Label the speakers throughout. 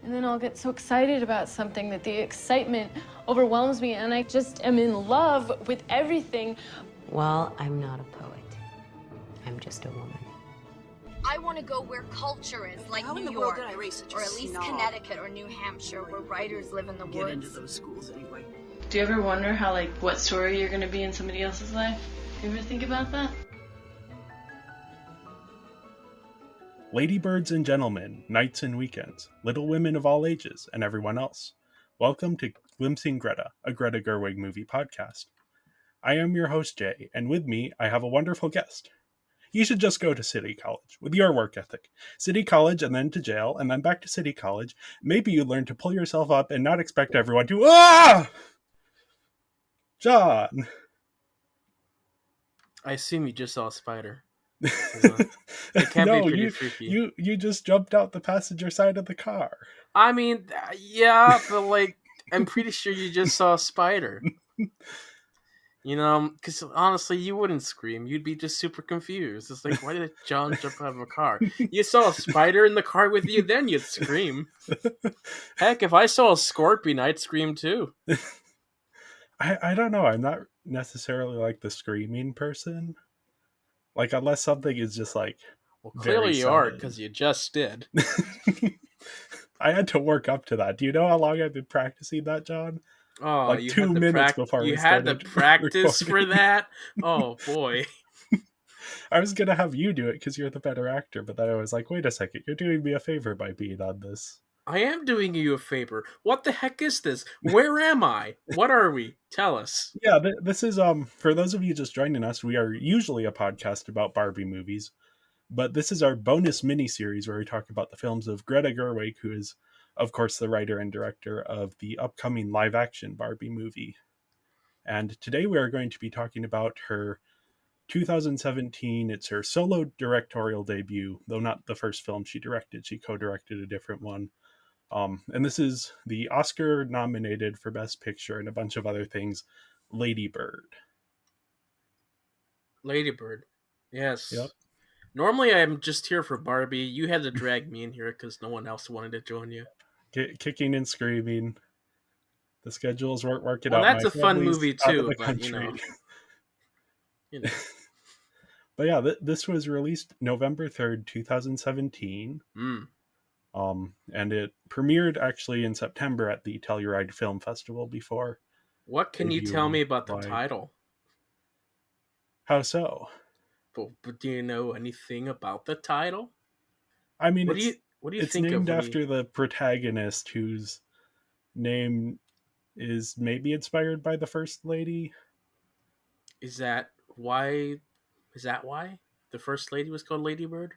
Speaker 1: And then I'll get so excited about something that the excitement overwhelms me, and I just am in love with everything.
Speaker 2: Well, I'm not a poet. I'm just a woman.
Speaker 3: I want to go where culture is, like New York, or at least Connecticut or New Hampshire, where writers live in the woods.
Speaker 4: Get into those schools anyway.
Speaker 1: Do you ever wonder how, what story you're gonna be in somebody else's life? You ever think about that?
Speaker 5: Ladybirds and gentlemen, nights and weekends, little women of all ages, and everyone else. Welcome to Glimpsing Greta, a Greta Gerwig movie podcast. I am your host, Jay, and with me, I have a wonderful guest. You should just go to City College with your work ethic. City College and then to jail and then back to City College. Maybe you learn to pull yourself up and not expect everyone to, John!
Speaker 6: I assume you just saw a spider. It can be pretty freaky.
Speaker 5: You just jumped out the passenger side of the car.
Speaker 6: I mean, yeah, but I'm pretty sure you just saw a spider. You know, because honestly, you wouldn't scream. You'd be just super confused. It's like, why did John jump out of a car? You saw a spider in the car with you, then you'd scream. Heck, if I saw a scorpion, I'd scream too.
Speaker 5: I don't know. I'm not necessarily the screaming person. Unless something is just
Speaker 6: well, clearly you are, because you just did.
Speaker 5: I had to work up to that. Do you know how long I've been practicing that, John?
Speaker 6: Oh,
Speaker 5: you 2 minutes before we started.
Speaker 6: You had to practice recording. For that? Oh, boy.
Speaker 5: I was going to have you do it because you're the better actor, but then I was like, wait a second, you're doing me a favor by being on this.
Speaker 6: I am doing you a favor. What the heck is this? Where am I? What are we? Tell us.
Speaker 5: Yeah, this is, for those of you just joining us, we are usually a podcast about Barbie movies, but this is our bonus mini-series where we talk about the films of Greta Gerwig, who is, of course, the writer and director of the upcoming live-action Barbie movie. And today we are going to be talking about her 2017, it's her solo directorial debut, though not the first film she directed. She co-directed a different one. And this is the Oscar nominated for Best Picture and a bunch of other things, Lady Bird.
Speaker 6: Lady Bird. Yes.
Speaker 5: Yep.
Speaker 6: Normally I'm just here for Barbie. You had to drag me in here because no one else wanted to join you.
Speaker 5: Kicking and screaming. The schedules weren't working
Speaker 6: out.
Speaker 5: Well,
Speaker 6: that's a fun movie too, but you know.
Speaker 5: But yeah, this was released November 3rd, 2017. And it premiered actually in September at the Telluride Film Festival before.
Speaker 6: What can you tell me about the title?
Speaker 5: How so?
Speaker 6: But do you know anything about the title?
Speaker 5: I mean,
Speaker 6: what do you
Speaker 5: it's
Speaker 6: think
Speaker 5: named after the protagonist, whose name is maybe inspired by the First Lady.
Speaker 6: Is that why? The First Lady was called Lady Bird?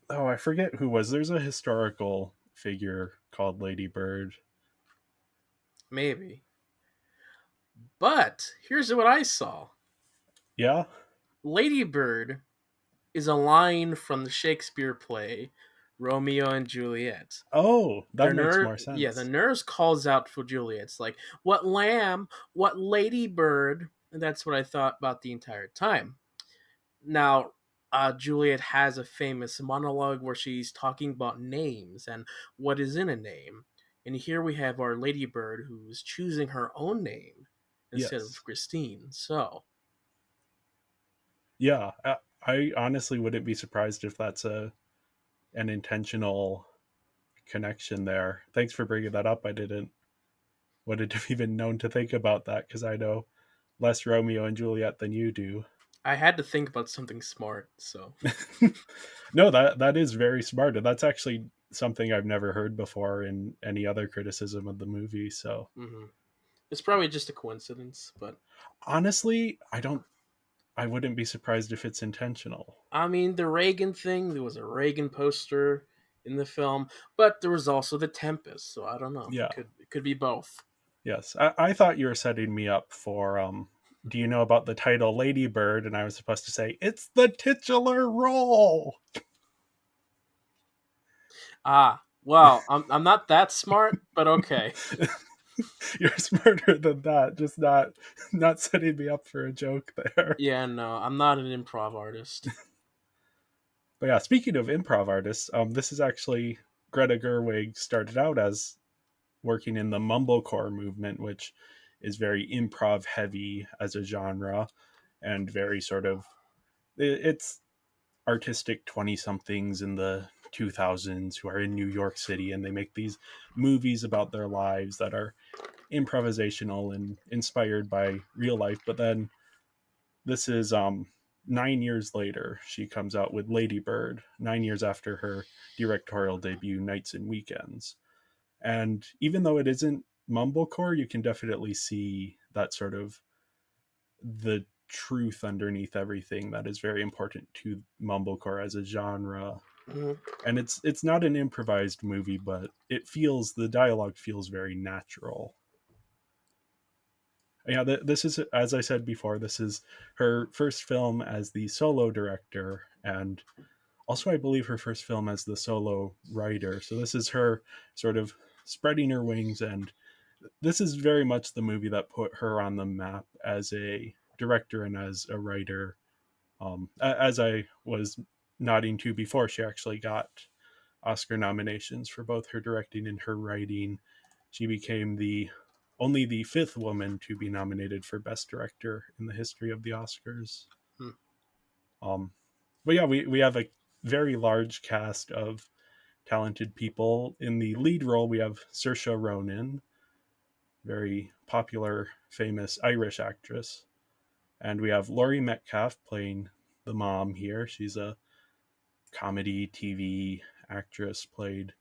Speaker 5: I forget who was. There's a historical figure called Lady Bird.
Speaker 6: Maybe. But here's what I saw.
Speaker 5: Yeah?
Speaker 6: Lady Bird is a line from the Shakespeare play Romeo and Juliet.
Speaker 5: Oh, that makes more sense.
Speaker 6: Yeah, the nurse calls out for Juliet. It's like, what lamb, what lady bird? And that's what I thought about the entire time. Now, Juliet has a famous monologue where she's talking about names and what is in a name. And here we have our Lady Bird who's choosing her own name instead of Christine. So,
Speaker 5: yeah, I honestly wouldn't be surprised if that's an intentional connection there. Thanks for bringing that up. I wouldn't have even known to think about that because I know less Romeo and Juliet than you do.
Speaker 6: I had to think about something smart, so.
Speaker 5: No, that is very smart. And that's actually something I've never heard before in any other criticism of the movie. So
Speaker 6: It's probably just a coincidence, but
Speaker 5: honestly, I wouldn't be surprised if it's intentional.
Speaker 6: I mean, the Reagan thing, there was a Reagan poster in the film, but there was also the Tempest, so I don't know.
Speaker 5: Yeah.
Speaker 6: It could be both.
Speaker 5: Yes. I thought you were setting me up for do you know about the title Lady Bird? And I was supposed to say, it's the titular role.
Speaker 6: Well, I'm not that smart, but okay.
Speaker 5: You're smarter than that, just not setting me up for a joke there.
Speaker 6: Yeah, no, I'm not an improv artist.
Speaker 5: But yeah, speaking of improv artists, this is actually Greta Gerwig started out as working in the mumblecore movement, which is very improv heavy as a genre and very sort of, it's artistic 20 somethings in the 2000s who are in New York City, and they make these movies about their lives that are improvisational and inspired by real life. But then this is 9 years later, she comes out with Lady Bird, 9 years after her directorial debut, Nights and Weekends. And even though it isn't mumblecore, you can definitely see that sort of the truth underneath everything that is very important to mumblecore as a genre.
Speaker 6: Mm-hmm.
Speaker 5: And it's not an improvised movie, but the dialogue feels very natural. Yeah, this is, as I said before, this is her first film as the solo director, and also I believe her first film as the solo writer. So this is her sort of spreading her wings, and this is very much the movie that put her on the map as a director and as a writer. As I was nodding to before, she actually got Oscar nominations for both her directing and her writing. She became only the fifth woman to be nominated for Best Director in the history of the Oscars.
Speaker 6: Hmm.
Speaker 5: But yeah, we have a very large cast of talented people. In the lead role, we have Saoirse Ronan, very popular, famous Irish actress. And we have Laurie Metcalf playing the mom here. She's a comedy TV actress, played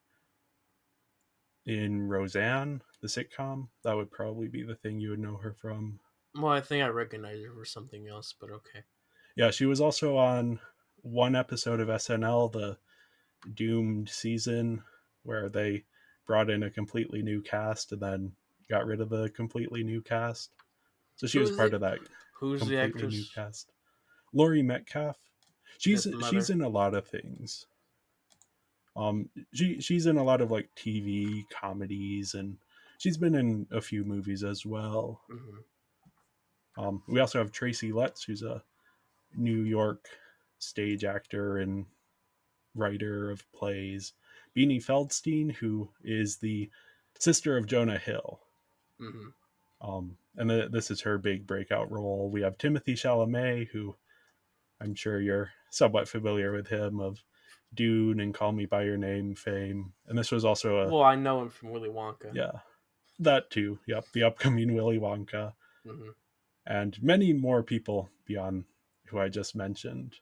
Speaker 5: in Roseanne, the sitcom. That would probably be the thing you would know her from.
Speaker 6: Well, I think I recognize her for something else, but okay.
Speaker 5: Yeah, she was also on one episode of SNL, the Doomed season, where they brought in a completely new cast and then got rid of the completely new cast. So she was part of that
Speaker 6: Who's the
Speaker 5: completely new
Speaker 6: actress?
Speaker 5: cast. Laurie Metcalf. She's
Speaker 6: Mother.
Speaker 5: in a lot of things. She's in a lot of like TV comedies, and she's been in a few movies as well.
Speaker 6: Mm-hmm.
Speaker 5: We also have Tracy Letts, who's a New York stage actor and writer of plays. Beanie Feldstein, who is the sister of Jonah Hill.
Speaker 6: Mm-hmm.
Speaker 5: And this is her big breakout role. We have Timothy Chalamet, who I'm sure you're somewhat familiar with him, of Dune and Call Me by Your Name fame. And this was also
Speaker 6: Well, I know him from Willy Wonka.
Speaker 5: Yeah, that too. Yep, the upcoming Willy Wonka.
Speaker 6: Mm-hmm.
Speaker 5: And many more people beyond who I just mentioned.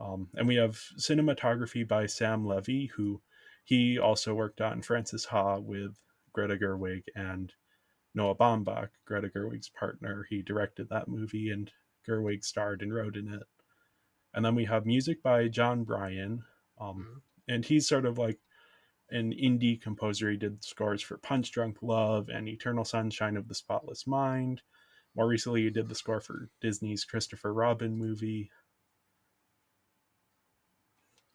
Speaker 5: And we have cinematography by Sam Levy, who he also worked on Frances Ha with Greta Gerwig and Noah Baumbach, Greta Gerwig's partner. He directed that movie, and Gerwig starred and wrote in it. And then we have music by John Bryan, and he's sort of like an indie composer. He did scores for Punch Drunk Love and Eternal Sunshine of the Spotless Mind. More recently, he did the score for Disney's Christopher Robin movie.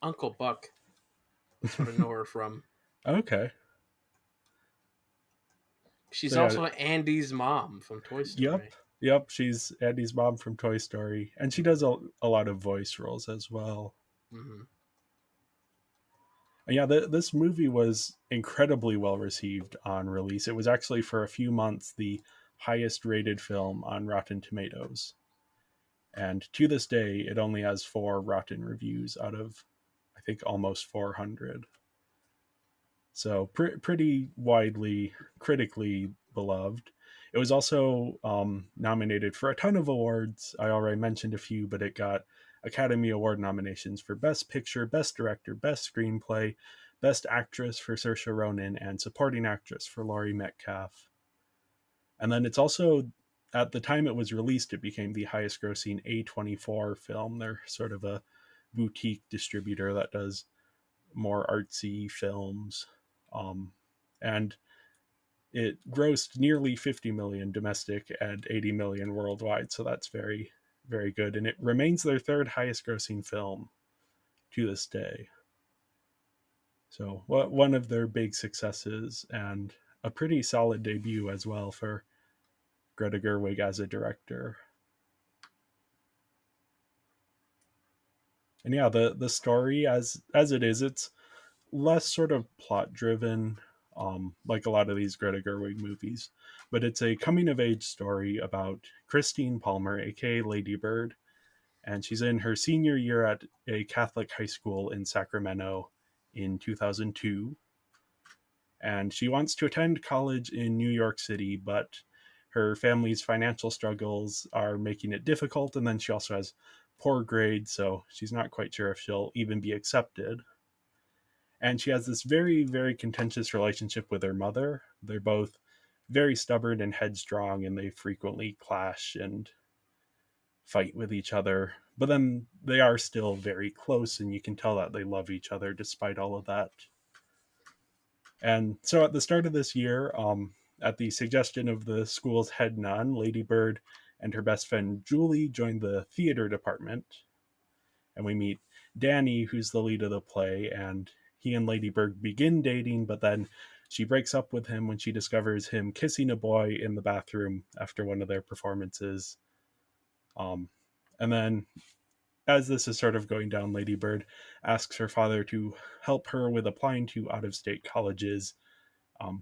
Speaker 6: Uncle Buck. That's what I know her from.
Speaker 5: Okay.
Speaker 6: She's also Andy's mom from Toy Story.
Speaker 5: Yep. She's Andy's mom from Toy Story. And she does a lot of voice roles as well.
Speaker 6: Mm-hmm.
Speaker 5: And yeah, this movie was incredibly well received on release. It was actually, for a few months, the highest rated film on Rotten Tomatoes. And to this day, it only has 4 rotten reviews out of, I think, almost 400. So pretty widely critically beloved. It was also nominated for a ton of awards. I already mentioned a few, but it got Academy Award nominations for Best Picture, Best Director, Best Screenplay, Best Actress for Saoirse Ronan, and Supporting Actress for Laurie Metcalf. And then it's also, at the time it was released, it became the highest grossing A24 film. They're sort of a boutique distributor that does more artsy films. And it grossed nearly 50 million domestic and 80 million worldwide. So that's very, very good. And it remains their third highest grossing film to this day. So one of their big successes, and a pretty solid debut as well for Greta Gerwig as a director. And yeah, the story as it is, it's less sort of plot driven, like a lot of these Greta Gerwig movies, but it's a coming of age story about Christine Palmer, aka Lady Bird, and she's in her senior year at a Catholic high school in Sacramento in 2002. And she wants to attend college in New York City, but her family's financial struggles are making it difficult. And then she also has poor grades, so she's not quite sure if she'll even be accepted. And she has this very, very contentious relationship with her mother. They're both very stubborn and headstrong, and they frequently clash and fight with each other. But then they are still very close, and you can tell that they love each other despite all of that. And so at the start of this year, at the suggestion of the school's head nun, Lady Bird and her best friend Julie joined the theater department. And we meet Danny, who's the lead of the play, and he and Lady Bird begin dating, but then she breaks up with him when she discovers him kissing a boy in the bathroom after one of their performances. And then, as this is sort of going down, Lady Bird asks her father to help her with applying to out of state colleges,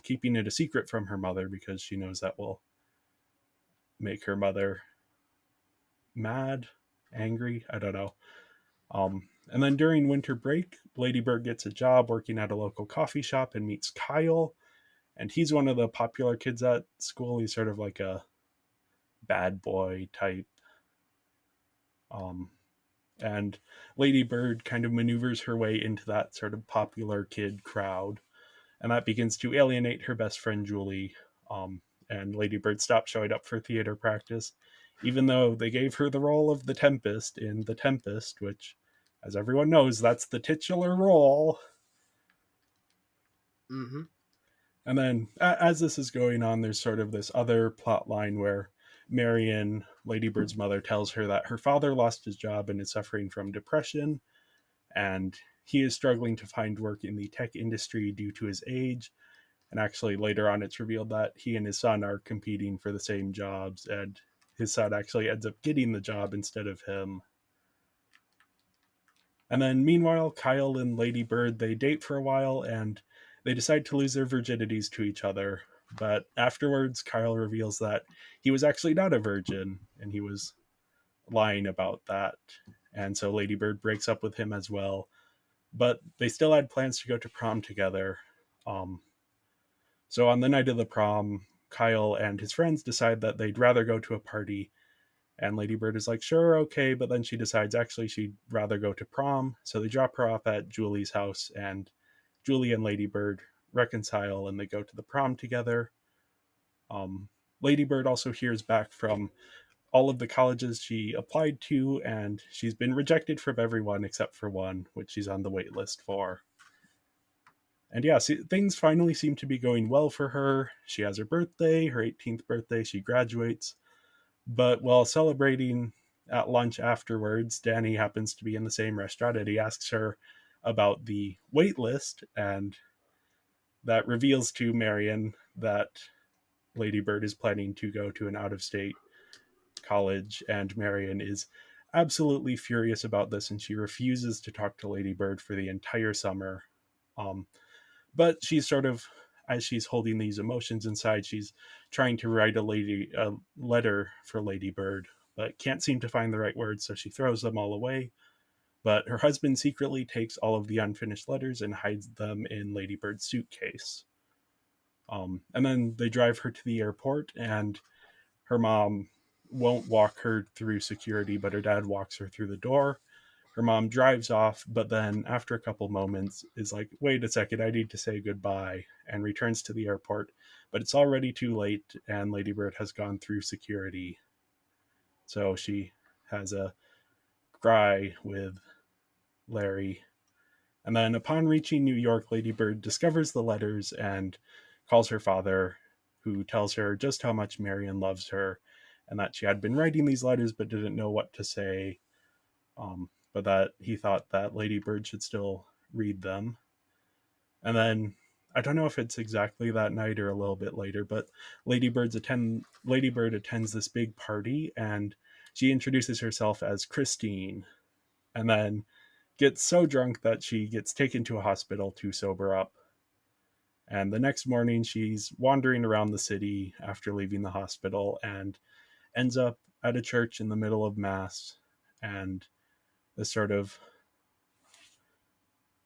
Speaker 5: keeping it a secret from her mother because she knows that will make her mother mad, angry. I don't know. And then during winter break, Lady Bird gets a job working at a local coffee shop and meets Kyle. And he's one of the popular kids at school. He's sort of like a bad boy type. And Lady Bird kind of maneuvers her way into that sort of popular kid crowd. And that begins to alienate her best friend Julie. And Lady Bird stops showing up for theater practice, even though they gave her the role of the Tempest in The Tempest, which, as everyone knows, that's the titular role.
Speaker 6: Mm-hmm.
Speaker 5: And then, as this is going on, there's sort of this other plot line where Marion, Lady Bird's mother, tells her that her father lost his job and is suffering from depression, and he is struggling to find work in the tech industry due to his age. And actually, later on, it's revealed that he and his son are competing for the same jobs, and his son actually ends up getting the job instead of him. And then, meanwhile, Kyle and Lady Bird, they date for a while, and they decide to lose their virginities to each other. But afterwards, Kyle reveals that he was actually not a virgin, and he was lying about that. And so Lady Bird breaks up with him as well. But they still had plans to go to prom together. So on the night of the prom, Kyle and his friends decide that they'd rather go to a party. And Lady Bird is like, sure, okay. But then she decides actually she'd rather go to prom. So they drop her off at Julie's house, and Julie and Lady Bird reconcile and they go to the prom together. Lady Bird also hears back from all of the colleges she applied to, and she's been rejected from everyone except for one, which she's on the wait list for. And yeah, things finally seem to be going well for her. She has her birthday, her 18th birthday, she graduates. But while celebrating at lunch afterwards, Danny happens to be in the same restaurant, and he asks her about the wait list, and that reveals to Marion that Lady Bird is planning to go to an out-of-state college, and Marion is absolutely furious about this, and she refuses to talk to Lady Bird for the entire summer. But she's sort of, as she's holding these emotions inside, she's trying to write a letter for Lady Bird, but can't seem to find the right words, so she throws them all away. But her husband secretly takes all of the unfinished letters and hides them in Lady Bird's suitcase. And then they drive her to the airport, and her mom won't walk her through security, but her dad walks her through the door. Her mom drives off, but then after a couple moments is like, wait a second, I need to say goodbye, and returns to the airport. But it's already too late, and Lady Bird has gone through security. So she has a cry with Larry. And then upon reaching New York, Lady Bird discovers the letters and calls her father, who tells her just how much Marion loves her, and that she had been writing these letters but didn't know what to say. But that he thought that Lady Bird should still read them. And then, I don't know if it's exactly that night or a little bit later, but Lady Bird attends this big party, and she introduces herself as Christine. And then gets so drunk that she gets taken to a hospital to sober up. And the next morning, she's wandering around the city after leaving the hospital and ends up at a church in the middle of Mass. And this sort of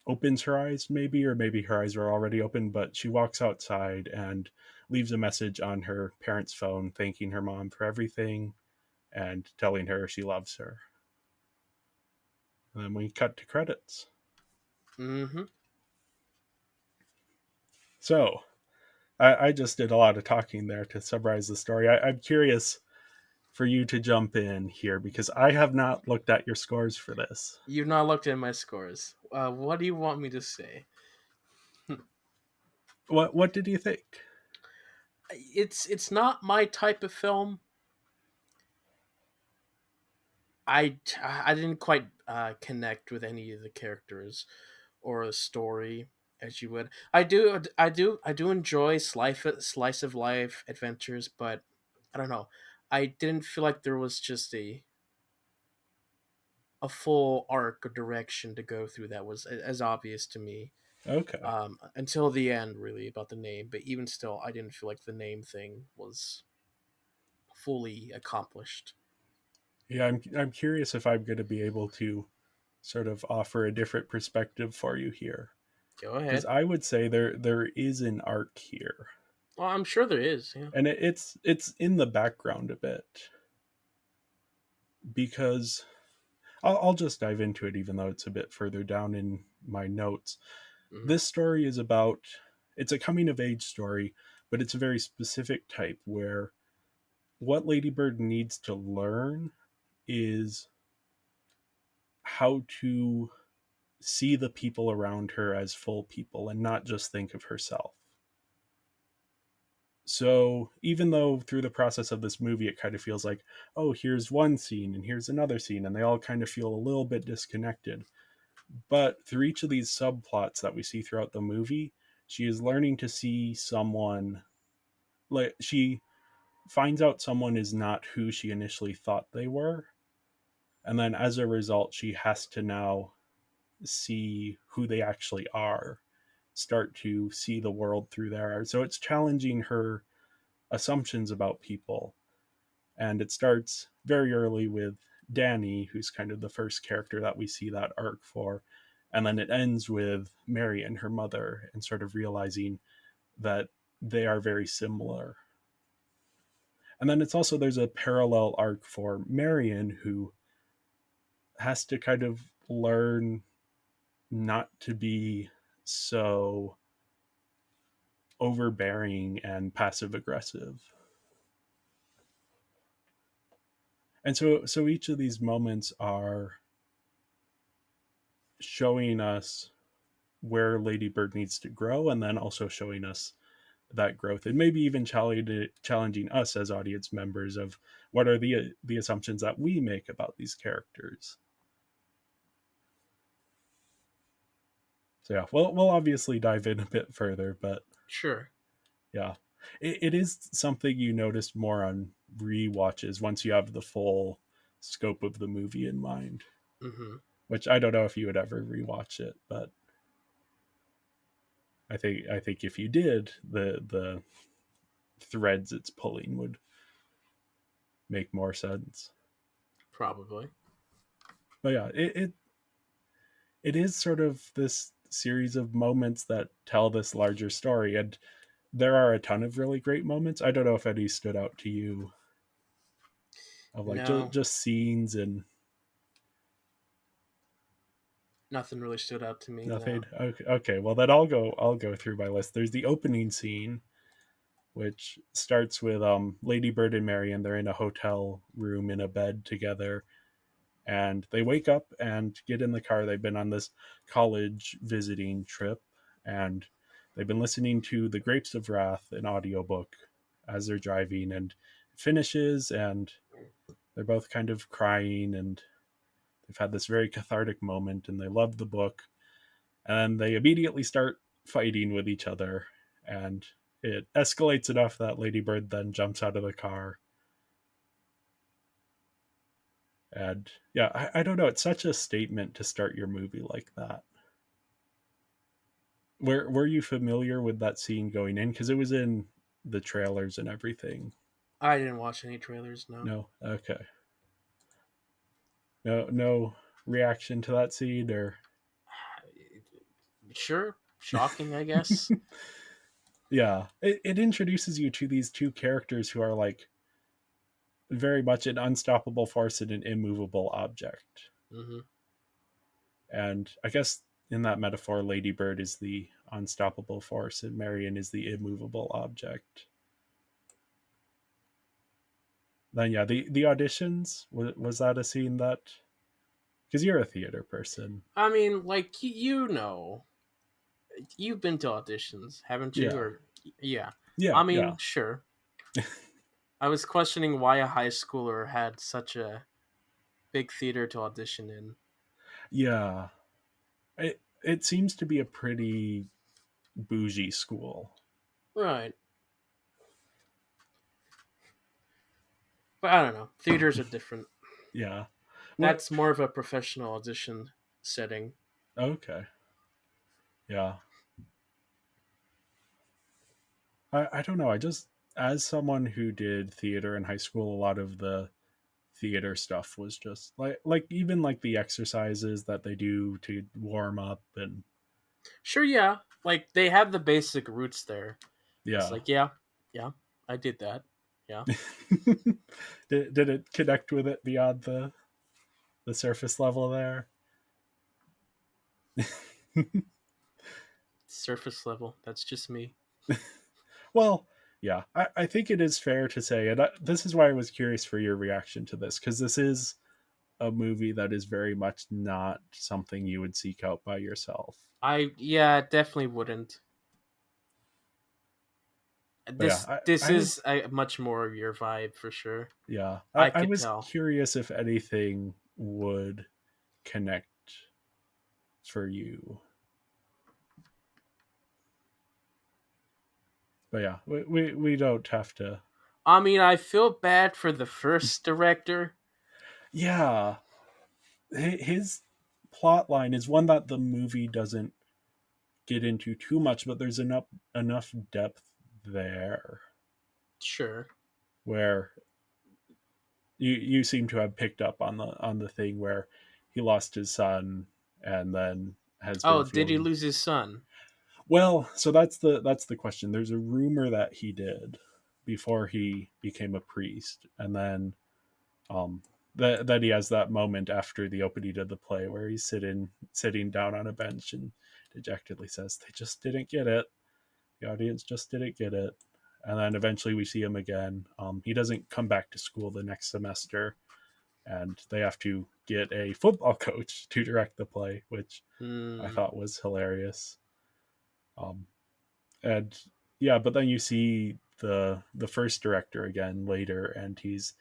Speaker 5: opens her eyes, maybe, or maybe her eyes were already open, but she walks outside and leaves a message on her parents' phone, thanking her mom for everything and telling her she loves her. And then we cut to credits.
Speaker 6: Mm-hmm.
Speaker 5: So, I just did a lot of talking there to summarize the story. I'm curious for you to jump in here because I have not looked at your scores for this.
Speaker 6: You've not looked at my scores. What do you want me to say?
Speaker 5: What did you think?
Speaker 6: It's not my type of film. I didn't quite connect with any of the characters or the story as you would. I do enjoy slice of life adventures, but I don't know. I didn't feel like there was just a full arc or direction to go through that was as obvious to me.
Speaker 5: Okay.
Speaker 6: Until the end, really, about the name. But even still, I didn't feel like the name thing was fully accomplished.
Speaker 5: Yeah, I'm curious if I'm going to be able to sort of offer a different perspective for you here.
Speaker 6: Go
Speaker 5: Because
Speaker 6: ahead.
Speaker 5: I would say there is an arc here.
Speaker 6: Well, I'm sure there is. Yeah.
Speaker 5: And it's in the background a bit. Because I'll just dive into it even though it's a bit further down in my notes.
Speaker 6: Mm-hmm.
Speaker 5: This story is about, it's a coming of age story, but it's a very specific type where what Lady Bird needs to learn is how to see the people around her as full people and not just think of herself. So even though through the process of this movie it kind of feels like, oh, here's one scene and here's another scene, and they all kind of feel a little bit disconnected, but through each of these subplots that we see throughout the movie, she is learning to see someone, like she finds out someone is not who she initially thought they were, and then as a result she has to now see who they actually are, start to see the world through their eyes. So it's challenging her assumptions about people. And it starts very early with Danny, who's kind of the first character that we see that arc for. And then it ends with Mary and her mother and sort of realizing that they are very similar. And then it's also, there's a parallel arc for Marion, who has to kind of learn not to be so overbearing and passive aggressive. And so each of these moments are showing us where Lady Bird needs to grow, and then also showing us that growth, and maybe even challenging us as audience members of what are the assumptions that we make about these characters. So yeah, we'll obviously dive in a bit further, but
Speaker 6: Sure.
Speaker 5: yeah, it is something you notice more on rewatches once you have the full scope of the movie in mind.
Speaker 6: Mm-hmm.
Speaker 5: Which I don't know if you would ever rewatch it, but I think if you did, the threads it's pulling would make more sense.
Speaker 6: Probably.
Speaker 5: But yeah, it is sort of this series of moments that tell this larger story, and there are a ton of really great moments. I don't know if any stood out to you of like
Speaker 6: No,
Speaker 5: just scenes and
Speaker 6: nothing really stood out to me. No.
Speaker 5: nothing. Okay, well then I'll go through my list. There's the opening scene, which starts with Lady Bird and Marion. They're in a hotel room in a bed together, and they wake up and get in the car. They've been on this college visiting trip, and they've been listening to The Grapes of Wrath, an audiobook, as they're driving, and it finishes, and they're both kind of crying, and they've had this very cathartic moment, and they love the book, and they immediately start fighting with each other, and it escalates enough that Lady Bird then jumps out of the car And yeah, I don't know. It's such a statement to start your movie like that. Were you familiar with that scene going in? Because it was in the trailers and everything.
Speaker 6: I didn't watch any trailers. No.
Speaker 5: No, okay. No reaction to that scene, or
Speaker 6: Sure, shocking, I guess.
Speaker 5: yeah, it introduces you to these two characters who are like very much an unstoppable force and an immovable object.
Speaker 6: Mm-hmm.
Speaker 5: And I guess in that metaphor, Lady Bird is the unstoppable force and Marion is the immovable object. Then yeah, the auditions, was that a scene that, because you're a theater person?
Speaker 6: I mean, like you know, you've been to auditions, haven't you?
Speaker 5: Yeah,
Speaker 6: Or yeah,
Speaker 5: yeah,
Speaker 6: I
Speaker 5: yeah,
Speaker 6: mean, sure. I was questioning why a high schooler had such a big theater to audition in.
Speaker 5: yeah. It seems to be a pretty bougie school.
Speaker 6: Right. But I don't know. Theaters are different.
Speaker 5: Yeah. What?
Speaker 6: That's more of a professional audition setting.
Speaker 5: Okay. Yeah. I don't know. I just, as someone who did theater in high school, a lot of the theater stuff was just like even like the exercises that they do to warm up, and
Speaker 6: Sure, yeah. Like they have the basic roots there. It's
Speaker 5: yeah.
Speaker 6: like, yeah, yeah, I did that. Yeah.
Speaker 5: Did it connect with it beyond the surface level there?
Speaker 6: Surface level. That's just me.
Speaker 5: Well, yeah, I think it is fair to say, and this is why I was curious for your reaction to this, because this is a movie that is very much not something you would seek out by yourself.
Speaker 6: Yeah, definitely wouldn't.
Speaker 5: But yeah,
Speaker 6: This is a much more of your vibe for sure.
Speaker 5: yeah,
Speaker 6: I
Speaker 5: I
Speaker 6: could
Speaker 5: was
Speaker 6: tell.
Speaker 5: curious if anything would connect for you. But yeah, we don't have to.
Speaker 6: I mean, I feel bad for the first director.
Speaker 5: Yeah, his plot line is one that the movie doesn't get into too much, but there's enough depth there
Speaker 6: Sure.
Speaker 5: where you seem to have picked up on the thing where he lost his son and then has been
Speaker 6: Oh, did he
Speaker 5: feeling.
Speaker 6: lose his son?
Speaker 5: Well, so that's the question. There's a rumor that he did before he became a priest, and then that he has that moment after the opening of the play where he's sitting down on a bench and dejectedly says, "They just didn't get it. The audience just didn't get it." And then eventually we see him again. He doesn't come back to school the next semester, and they have to get a football coach to direct the play, which I thought was hilarious. And yeah, but then you see the first director again later, and he's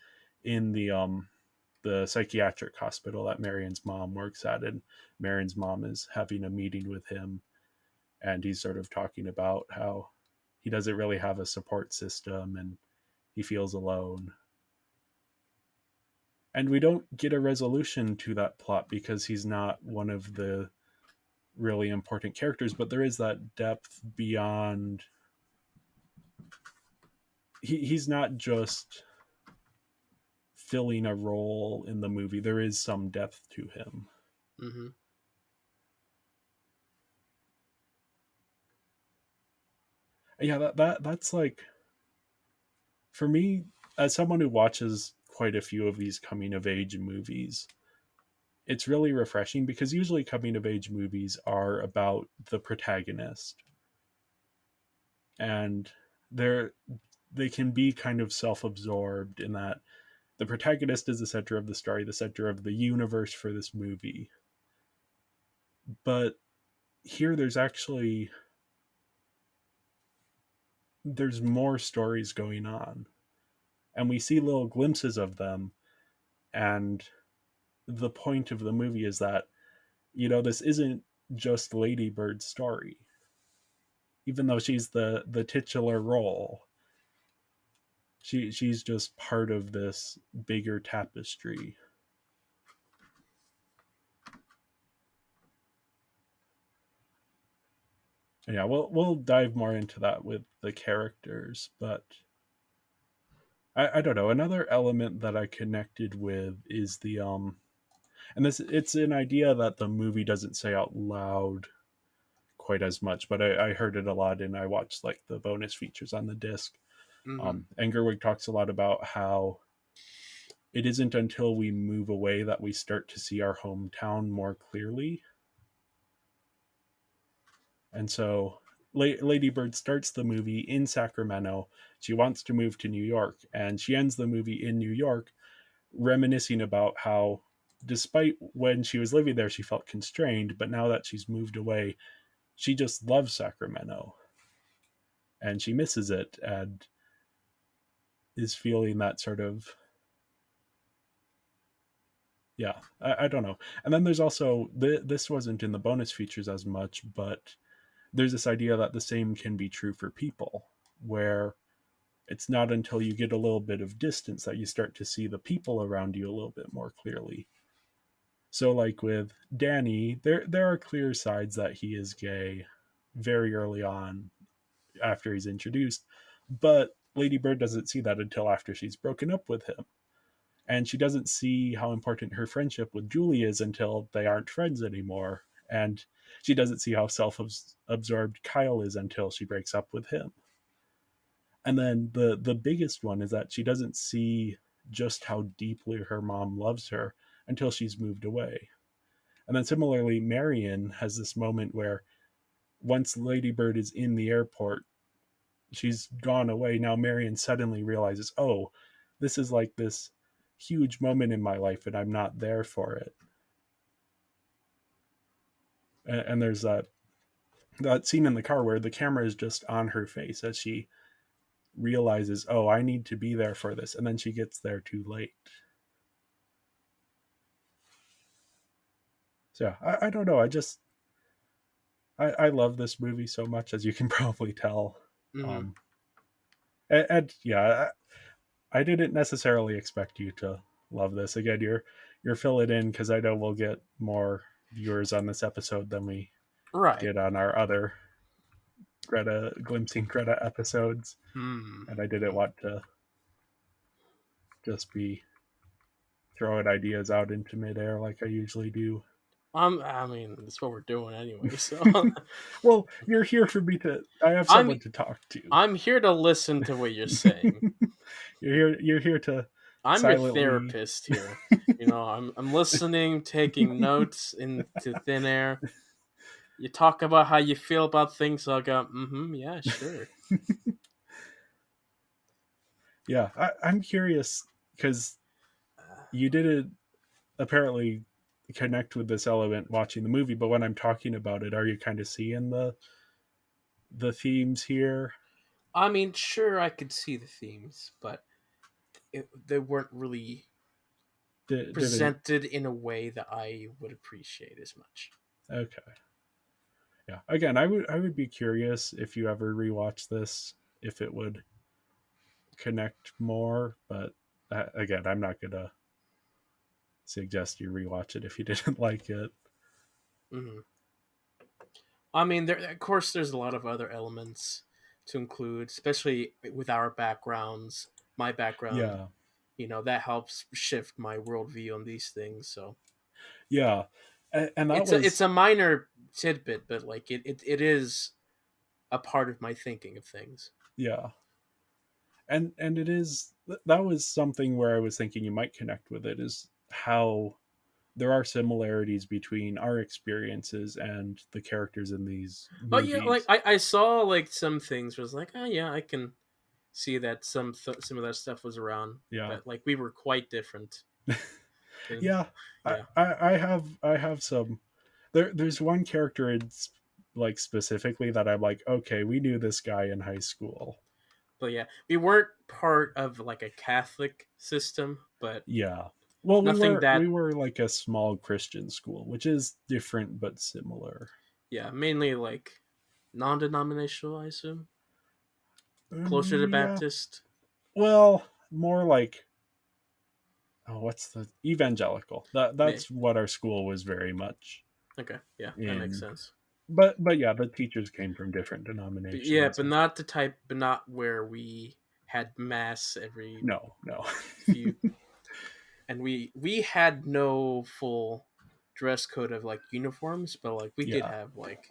Speaker 5: in the psychiatric hospital that Marion's mom works at, and Marion's mom is having a meeting with him, and he's sort of talking about how he doesn't really have a support system and he feels alone. And we don't get a resolution to that plot because he's not one of the really important characters, but there is that depth beyond. He's not just filling a role in the movie. There is some depth to him.
Speaker 6: Mm-hmm.
Speaker 5: Yeah, that's like, for me, as someone who watches quite a few of these coming of age movies, it's really refreshing because usually coming of age movies are about the protagonist, and they can be kind of self-absorbed in that the protagonist is the center of the story, the center of the universe for this movie. But here there's more stories going on, and we see little glimpses of them. And the point of the movie is that, this isn't just Lady Bird's story, even though she's the titular role. She's just part of this bigger tapestry. Yeah, we'll dive more into that with the characters, but I don't know. Another element that I connected with is the and this it's an idea that the movie doesn't say out loud quite as much, but I heard it a lot and I watched like the bonus features on the disc.
Speaker 6: Mm-hmm.
Speaker 5: And Gerwig talks a lot about how it isn't until we move away that we start to see our hometown more clearly. And so Lady Bird starts the movie in Sacramento. She wants to move to New York, and she ends the movie in New York, reminiscing about how, despite when she was living there, she felt constrained, but now that she's moved away, she just loves Sacramento and she misses it and is feeling that sort of, yeah, I don't know. And then there's also, this wasn't in the bonus features as much, but there's this idea that the same can be true for people, where it's not until you get a little bit of distance that you start to see the people around you a little bit more clearly. So like with Danny, there are clear signs that he is gay very early on after he's introduced, but Lady Bird doesn't see that until after she's broken up with him. And she doesn't see how important her friendship with Julie is until they aren't friends anymore. And she doesn't see how self-absorbed Kyle is until she breaks up with him. And then the biggest one is that she doesn't see just how deeply her mom loves her until she's moved away. And then similarly, Marion has this moment where once Lady Bird is in the airport, she's gone away. Now Marion suddenly realizes, oh, this is like this huge moment in my life and I'm not there for it. And there's that scene in the car where the camera is just on her face as she realizes, oh, I need to be there for this. And then she gets there too late. So I don't know. I love this movie so much, as you can probably tell.
Speaker 6: Mm-hmm.
Speaker 5: And yeah, I didn't necessarily expect you to love this. Again, you're filling in because I know we'll get more viewers on this episode than we
Speaker 6: Right.
Speaker 5: did on our other glimpsing Greta episodes.
Speaker 6: Hmm.
Speaker 5: And I didn't want to just be throwing ideas out into midair like I usually do.
Speaker 6: I mean, that's what we're doing anyway. So
Speaker 5: Well, you're here for me to. I have
Speaker 6: I'm
Speaker 5: someone to talk to.
Speaker 6: I'm here to listen to what you're saying.
Speaker 5: You're here to
Speaker 6: I'm your
Speaker 5: silently.
Speaker 6: therapist here. I'm listening, taking notes into thin air. You talk about how you feel about things, I'll go, yeah, sure.
Speaker 5: Yeah, I'm curious because you didn't apparently connect with this element watching the movie, but when I'm talking about it, are you kind of seeing the themes here?
Speaker 6: I mean, sure, I could see the themes, but they weren't really
Speaker 5: Didn't.
Speaker 6: presented in a way that I would appreciate as much.
Speaker 5: Okay. Yeah. Again, I would be curious if you ever rewatch this, if it would connect more, but again, I'm not gonna suggest you rewatch it if you didn't like it.
Speaker 6: Mm-hmm. I mean, of course, there's a lot of other elements to include, especially with our backgrounds, my background.
Speaker 5: Yeah.
Speaker 6: That helps shift my worldview on these things. So
Speaker 5: Yeah. And that
Speaker 6: it's
Speaker 5: was
Speaker 6: a minor tidbit, but like it is a part of my thinking of things.
Speaker 5: yeah. And it is that was something where I was thinking you might connect with it is how there are similarities between our experiences and the characters in these
Speaker 6: Oh yeah, like
Speaker 5: movies.
Speaker 6: I saw like some things was like, oh yeah, I can see that some of that stuff was around,
Speaker 5: Yeah.
Speaker 6: but like we were quite different. And,
Speaker 5: Yeah.
Speaker 6: yeah,
Speaker 5: I have some there's one character it's like specifically that I'm like, okay, we knew this guy in high school.
Speaker 6: but yeah, we weren't part of like a Catholic system, but
Speaker 5: Yeah. Well, we
Speaker 6: nothing
Speaker 5: were we
Speaker 6: that
Speaker 5: were like a small Christian school, which is different but similar.
Speaker 6: yeah, mainly like non-denominational, I assume, closer to
Speaker 5: Yeah.
Speaker 6: Baptist.
Speaker 5: Well, more like what's the evangelical?
Speaker 6: May
Speaker 5: That's what our school was very much
Speaker 6: Okay, yeah, that makes
Speaker 5: in.
Speaker 6: sense.
Speaker 5: But yeah, the teachers came from different
Speaker 6: Yeah,
Speaker 5: denominations.
Speaker 6: but not the type, but not where we had mass every
Speaker 5: No, no.
Speaker 6: few, and we had no full dress code of like uniforms, but like we did
Speaker 5: Yeah.
Speaker 6: have like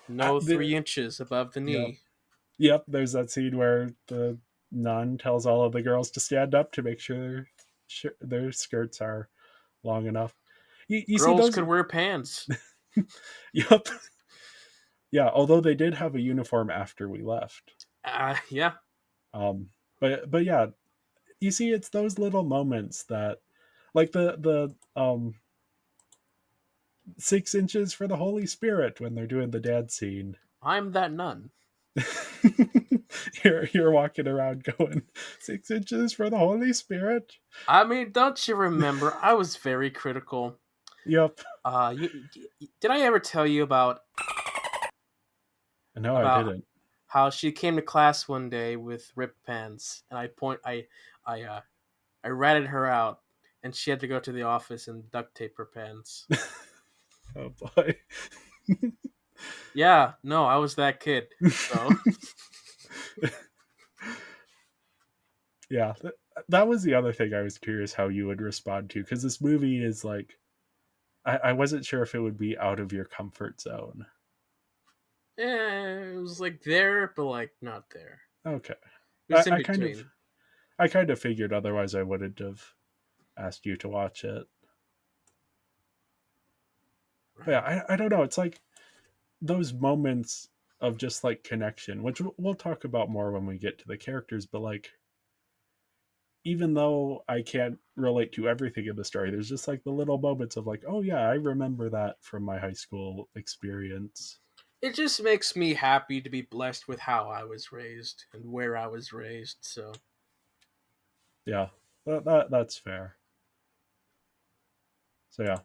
Speaker 6: no
Speaker 5: The
Speaker 6: 3 inches above the
Speaker 5: Yep.
Speaker 6: knee.
Speaker 5: Yep, there's that scene where the nun tells all of the girls to stand up to make sure their skirts are long enough. You see
Speaker 6: Girls
Speaker 5: those.
Speaker 6: could wear pants.
Speaker 5: Yep. Yeah, although they did have a uniform after we left.
Speaker 6: Yeah.
Speaker 5: Um but yeah, you see it's those little moments that, like the 6 inches for the Holy Spirit when they're doing the dance scene.
Speaker 6: I'm that nun.
Speaker 5: You're walking around going 6 inches for the Holy Spirit.
Speaker 6: I mean, don't you remember? I was very critical.
Speaker 5: Yep.
Speaker 6: Did I ever tell you
Speaker 5: No, I
Speaker 6: about
Speaker 5: didn't.
Speaker 6: how she came to class one day with ripped pants, and I ratted her out, and she had to go to the office and duct tape her pants.
Speaker 5: Oh boy.
Speaker 6: Yeah, no, I was that kid. So
Speaker 5: Yeah, that was the other thing I was curious how you would respond to, because this movie is like, I wasn't sure if it would be out of your comfort zone.
Speaker 6: it was like there, but like not there.
Speaker 5: Okay.
Speaker 6: It was in
Speaker 5: I
Speaker 6: between.
Speaker 5: kind of figured, otherwise I wouldn't have asked you to watch it. But yeah, I don't know. It's like those moments of just like connection, which we'll talk about more when we get to the characters, but like, even though I can't relate to everything in the story, there's just like the little moments of like, oh yeah, I remember that from my high school experience.
Speaker 6: It just makes me happy to be blessed with how I was raised and where I was raised. So
Speaker 5: Yeah, that's fair. So yeah,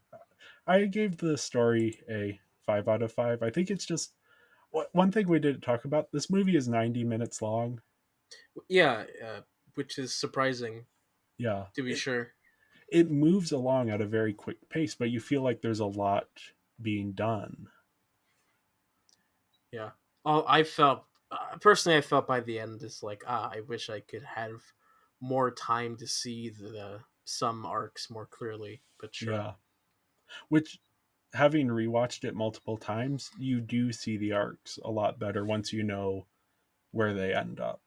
Speaker 5: I gave the story a 5 out of 5. I think it's just one thing we didn't talk about. This movie is 90 minutes long.
Speaker 6: yeah, which is surprising
Speaker 5: Yeah,
Speaker 6: to be sure.
Speaker 5: it moves along at a very quick pace, but you feel like there's a lot being done.
Speaker 6: Yeah. All I felt personally, I felt by the end is like, I wish I could have more time to see the some arcs more clearly. But sure,
Speaker 5: Yeah, which, having rewatched it multiple times, you do see the arcs a lot better once you know where they end up,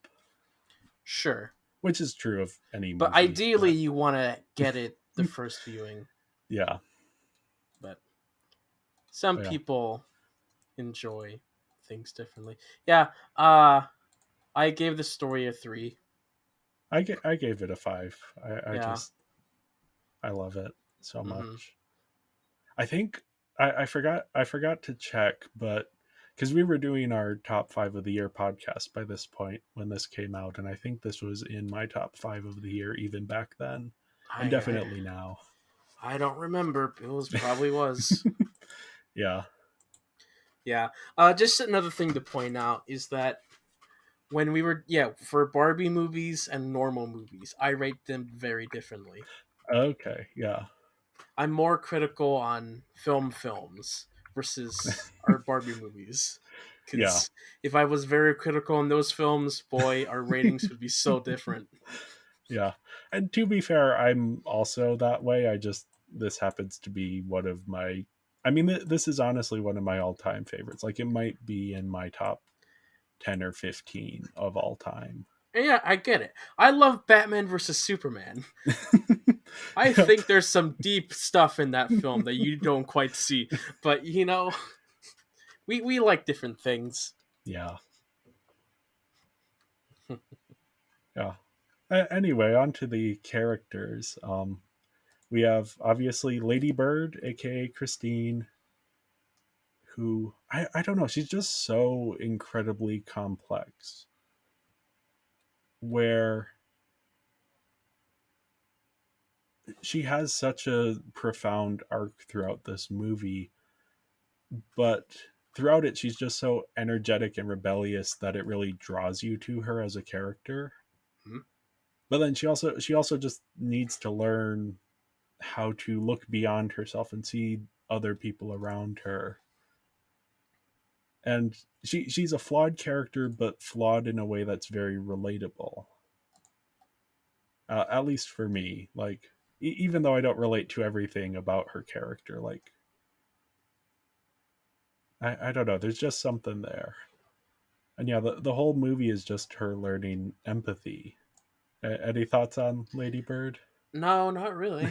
Speaker 6: sure.
Speaker 5: which is true of any
Speaker 6: But
Speaker 5: movie.
Speaker 6: ideally, you want to get it the first viewing.
Speaker 5: Yeah,
Speaker 6: But some
Speaker 5: yeah.
Speaker 6: people enjoy things differently. Yeah. Uh, I gave the story a 3.
Speaker 5: I gave it a 5. I
Speaker 6: Yeah.
Speaker 5: just, I love it so
Speaker 6: Mm-hmm.
Speaker 5: much. I think I forgot to check, but because we were doing our top 5 of the year podcast by this point when this came out, and I think this was in my top 5 of the year even back then, and definitely now.
Speaker 6: I don't remember. It was probably was.
Speaker 5: Yeah.
Speaker 6: Yeah. Just another thing to point out is that when we were for Barbie movies and normal movies, I rate them very differently.
Speaker 5: Okay. Yeah.
Speaker 6: I'm more critical on films versus our Barbie movies.
Speaker 5: Yeah.
Speaker 6: Because if I was very critical on those films, boy, our ratings would be so different.
Speaker 5: Yeah. And to be fair, I'm also that way. This happens to be one of my, I mean, this is honestly one of my all time favorites. Like, it might be in my top 10 or 15 of all time.
Speaker 6: And yeah, I get it. I love Batman versus Superman. I
Speaker 5: Yep.
Speaker 6: think there's some deep stuff in that film that you don't quite see. But, we like different things.
Speaker 5: Yeah. Yeah. Anyway, on to the characters. We have obviously Lady Bird, aka Christine, who I don't know, she's just so incredibly complex. Where she has such a profound arc throughout this movie, but throughout it she's just so energetic and rebellious that it really draws you to her as a character.
Speaker 6: Hmm?
Speaker 5: But then she also just needs to learn how to look beyond herself and see other people around her. And she's a flawed character, but flawed in a way that's very relatable. At least for me, like even though I don't relate to everything about her character, like I don't know, there's just something there. And yeah, the whole movie is just her learning empathy. Any thoughts on Lady Bird?
Speaker 6: No, not really.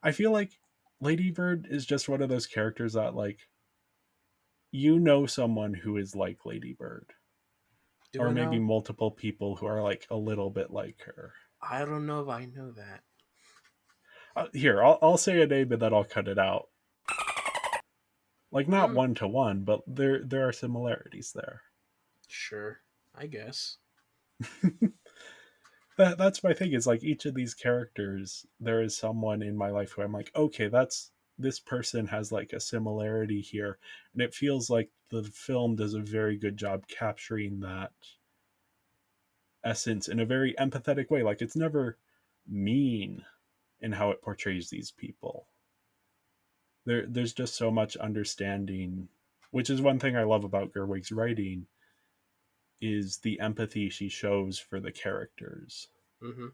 Speaker 5: I feel like Lady Bird is just one of those characters that, like, you know, someone who is like Lady Bird,
Speaker 6: Do
Speaker 5: or
Speaker 6: I
Speaker 5: maybe
Speaker 6: know?
Speaker 5: multiple people who are like a little bit like her.
Speaker 6: I don't know if I know that.
Speaker 5: Here, I'll say a name and then I'll cut it out. Like not
Speaker 6: Mm,
Speaker 5: one to one, but there are similarities there.
Speaker 6: sure, I guess.
Speaker 5: That's my thing. Is like each of these characters, there is someone in my life who I'm like, okay, that's this person has like a similarity here, and it feels like the film does a very good job capturing that essence in a very empathetic way. Like it's never mean in how it portrays these people. There's just so much understanding, which is one thing I love about Gerwig's writing, is the empathy she shows for the characters.
Speaker 6: Mm-hmm.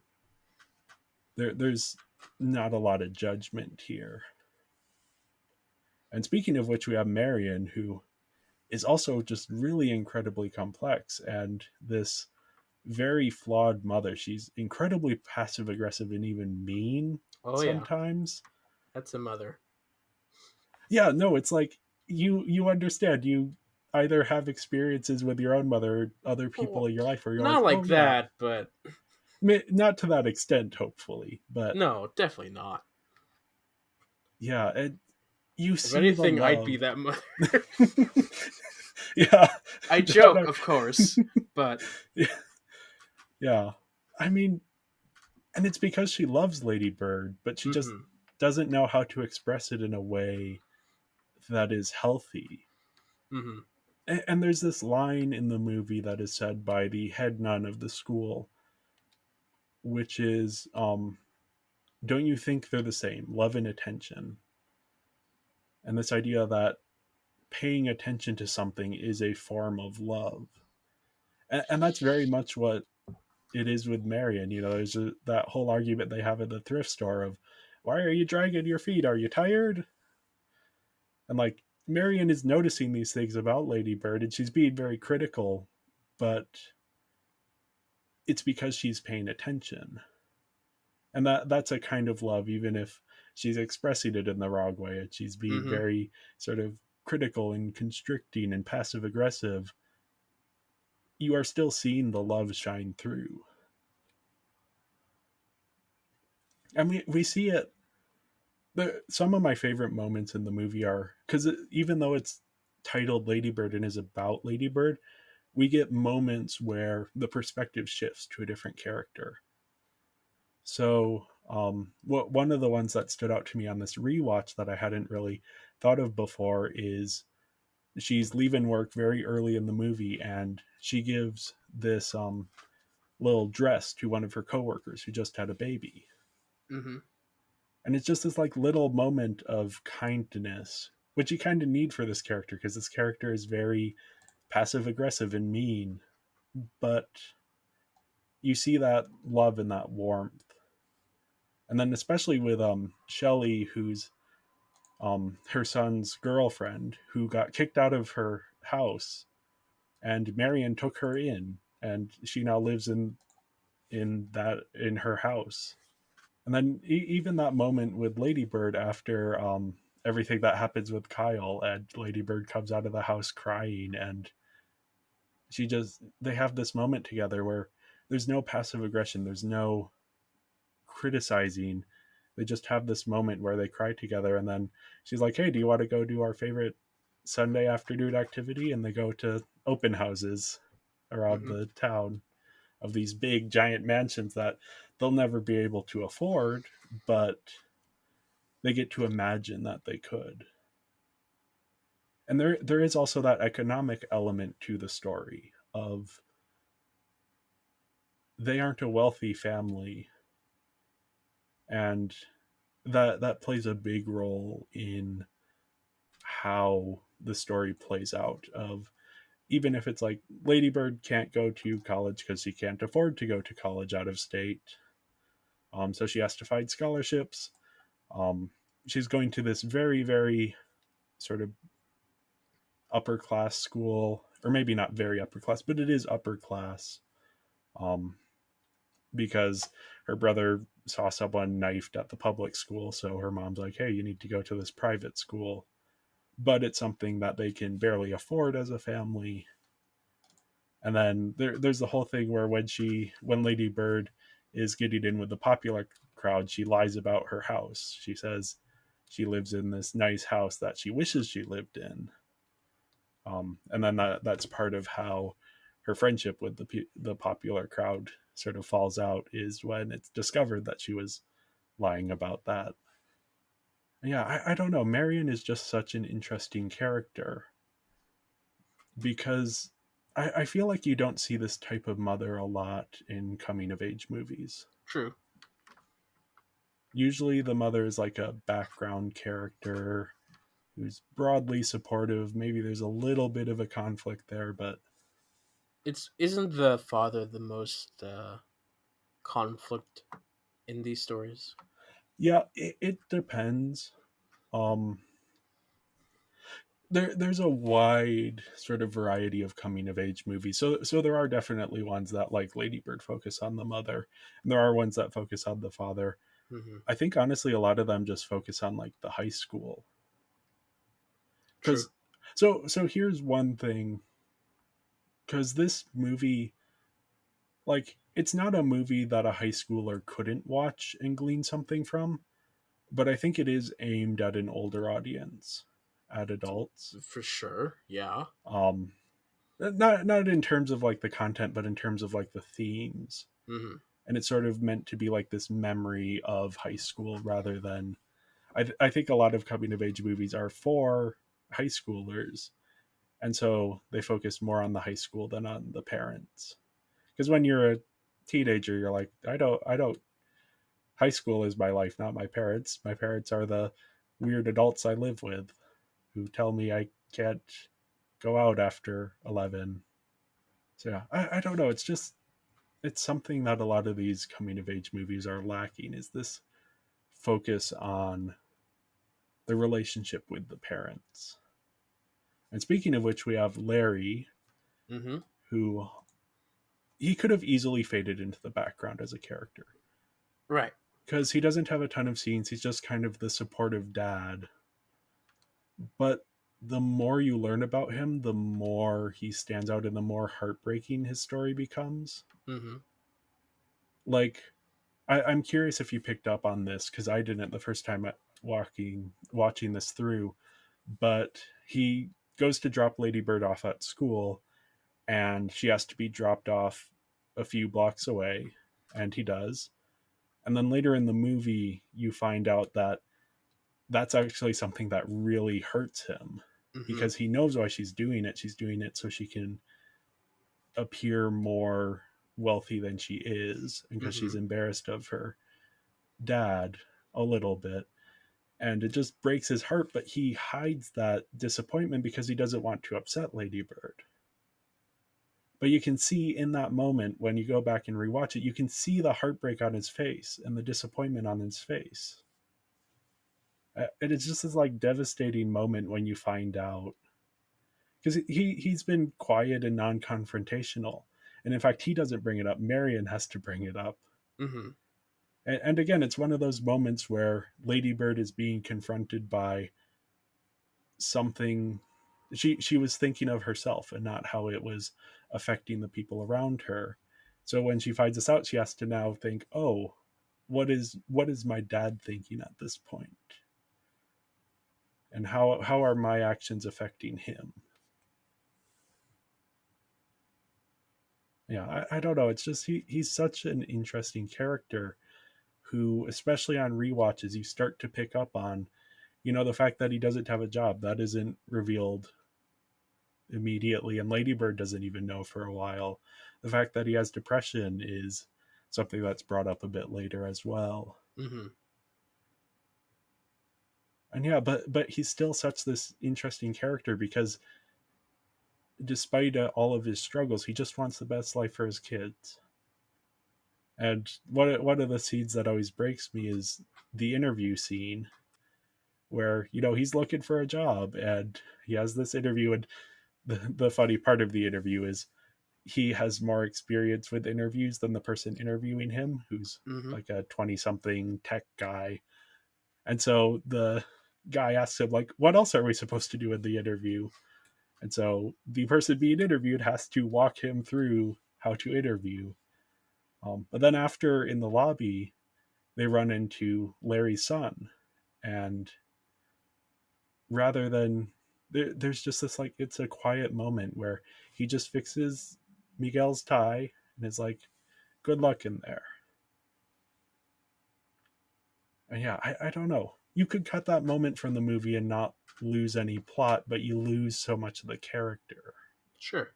Speaker 5: There's not a lot of judgment here. And speaking of which, we have Marion, who is also just really incredibly complex, and this very flawed mother. She's incredibly passive aggressive and even mean
Speaker 6: Oh yeah,
Speaker 5: sometimes.
Speaker 6: that's a mother.
Speaker 5: Yeah, no, it's like you understand. You either have experiences with your own mother or other people
Speaker 6: Well,
Speaker 5: in your life where you're
Speaker 6: not
Speaker 5: like, oh
Speaker 6: like
Speaker 5: yeah,
Speaker 6: that, but
Speaker 5: not to that extent, hopefully, but
Speaker 6: no, definitely not.
Speaker 5: yeah, you
Speaker 6: If
Speaker 5: see the
Speaker 6: anything, I'd be
Speaker 5: love.
Speaker 6: that mother.
Speaker 5: Yeah,
Speaker 6: I
Speaker 5: no,
Speaker 6: joke,
Speaker 5: no.
Speaker 6: of course, but
Speaker 5: Yeah, I mean, and it's because she loves Lady Bird, but she just
Speaker 6: mm-hmm,
Speaker 5: doesn't know how to express it in a way that is healthy.
Speaker 6: mm-hmm.
Speaker 5: And there's this line in the movie that is said by the head nun of the school, which is, don't you think they're the same, love and attention? And this idea that paying attention to something is a form of love. And that's very much what it is with Marion. You know, there's that whole argument they have at the thrift store of, why are you dragging your feet? Are you tired? And like, Marion is noticing these things about Lady Bird and she's being very critical, but it's because she's paying attention. And that's a kind of love, even if she's expressing it in the wrong way and she's being
Speaker 6: Mm-hmm.
Speaker 5: very sort of critical and constricting and passive aggressive. You are still seeing the love shine through. And we see it. Some of my favorite moments in the movie are because even though it's titled Ladybird and is about Ladybird, we get moments where the perspective shifts to a different character. So, one of the ones that stood out to me on this rewatch that I hadn't really thought of before is she's leaving work very early in the movie, and she gives this little dress to one of her coworkers who just had a baby,
Speaker 6: Mm-hmm.
Speaker 5: and it's just this like little moment of kindness, which you kind of need for this character because this character is very passive aggressive and mean, but you see that love and that warmth. And then especially with Shelley, who's her son's girlfriend, who got kicked out of her house, and Marion took her in, and she now lives in her house. And then even that moment with Ladybird after everything that happens with Kyle, and Ladybird comes out of the house crying, and they have this moment together where there's no passive aggression, there's no criticizing. They just have this moment where they cry together, and then she's like, hey, do you want to go do our favorite Sunday afternoon activity? And they go to open houses around
Speaker 6: Mm-hmm.
Speaker 5: the town of these big giant mansions that they'll never be able to afford, but they get to imagine that they could. And there is also that economic element to the story of they aren't a wealthy family, and that plays a big role in how the story plays out. Of even if it's like Lady Bird can't go to college because she can't afford to go to college out of state, so she has to find scholarships. Um, she's going to this very, very sort of upper class school, or maybe not very upper class, but it is upper class, um, because her brother saw someone knifed at the public school. So her mom's like, hey, you need to go to this private school. But it's something that they can barely afford as a family. And then there's the whole thing where when Lady Bird is getting in with the popular crowd, she lies about her house. She says she lives in this nice house that she wishes she lived in. And then that's part of how her friendship with the popular crowd sort of falls out, is when it's discovered that she was lying about that. Yeah, I don't know. Marion is just such an interesting character, because I feel like you don't see this type of mother a lot in coming of age movies.
Speaker 6: True.
Speaker 5: Usually the mother is like a background character who's broadly supportive. Maybe there's a little bit of a conflict there, but
Speaker 6: Isn't the father the most conflict in these stories?
Speaker 5: yeah, it depends. Um, there's a wide sort of variety of coming of age movies. So there are definitely ones that, like Lady Bird, focus on the mother, and there are ones that focus on the father.
Speaker 6: Mm-hmm.
Speaker 5: I think honestly a lot of them just focus on like the high school.
Speaker 6: True.
Speaker 5: Cuz so here's one thing, cuz this movie, like, it's not a movie that a high schooler couldn't watch and glean something from, but I think it is aimed at an older audience, at adults.
Speaker 6: For sure. Yeah.
Speaker 5: Um not in terms of like the content, but in terms of like the themes.
Speaker 6: Mm-hmm.
Speaker 5: And it's sort of meant to be like this memory of high school, rather than I think a lot of coming of age movies are for high schoolers, and so they focus more on the high school than on the parents. Because when you're a teenager, you're like, I don't high school is my life, not my parents. My parents are the weird adults I live with who tell me I can't go out after 11. So yeah, I don't know. It's something that a lot of these coming of age movies are lacking, is this focus on the relationship with the parents. And speaking of which, we have Larry,
Speaker 6: Mm-hmm.
Speaker 5: who he could have easily faded into the background as a character,
Speaker 6: Right.
Speaker 5: because he doesn't have a ton of scenes. He's just kind of the supportive dad. But the more you learn about him, the more he stands out and the more heartbreaking his story becomes.
Speaker 6: Mm-hmm.
Speaker 5: Like, I'm curious if you picked up on this, because I didn't the first time watching this through. But he goes to drop Lady Bird off at school, and she has to be dropped off a few blocks away, and he does. And then later in the movie, you find out that that's actually something that really hurts him,
Speaker 6: Mm-hmm.
Speaker 5: because he knows why she's doing it. She's doing it so she can appear more wealthy than she is, and because she's embarrassed of her dad a little bit. And it just breaks his heart, but he hides that disappointment because he doesn't want to upset Lady Bird. But you can see in that moment, when you go back and rewatch it, you can see the heartbreak on his face and the disappointment on his face. And it's just this like devastating moment when you find out, because he's been quiet and non-confrontational, and in fact he doesn't bring it up. Marion has to bring it up.
Speaker 6: Mm-hmm.
Speaker 5: And again, it's one of those moments where Lady Bird is being confronted by something. She was thinking of herself and not how it was affecting the people around her. So when she finds this out, she has to now think, oh, what is my dad thinking at this point, and how are my actions affecting him? Yeah, I don't know. It's just he's such an interesting character, who, especially on rewatches, you start to pick up on, the fact that he doesn't have a job. That isn't revealed immediately, and Lady Bird doesn't even know for a while. The fact that he has depression is something that's brought up a bit later as well.
Speaker 6: Mm-hmm.
Speaker 5: And yeah, but he's still such this interesting character because despite all of his struggles, he just wants the best life for his kids. And one of the scenes that always breaks me is the interview scene where, you know, he's looking for a job and he has this interview. And the funny part of the interview is he has more experience with interviews than the person interviewing him, who's
Speaker 6: Mm-hmm.
Speaker 5: like a 20 something tech guy. And so the guy asks him, like, what else are we supposed to do in the interview? And so the person being interviewed has to walk him through how to interview. But then after in the lobby, they run into Larry's son. And rather than, there's just this, like, it's a quiet moment where he just fixes Miguel's tie and is like, good luck in there. And yeah, I don't know. You could cut that moment from the movie and not lose any plot, but you lose so much of the character.
Speaker 6: Sure.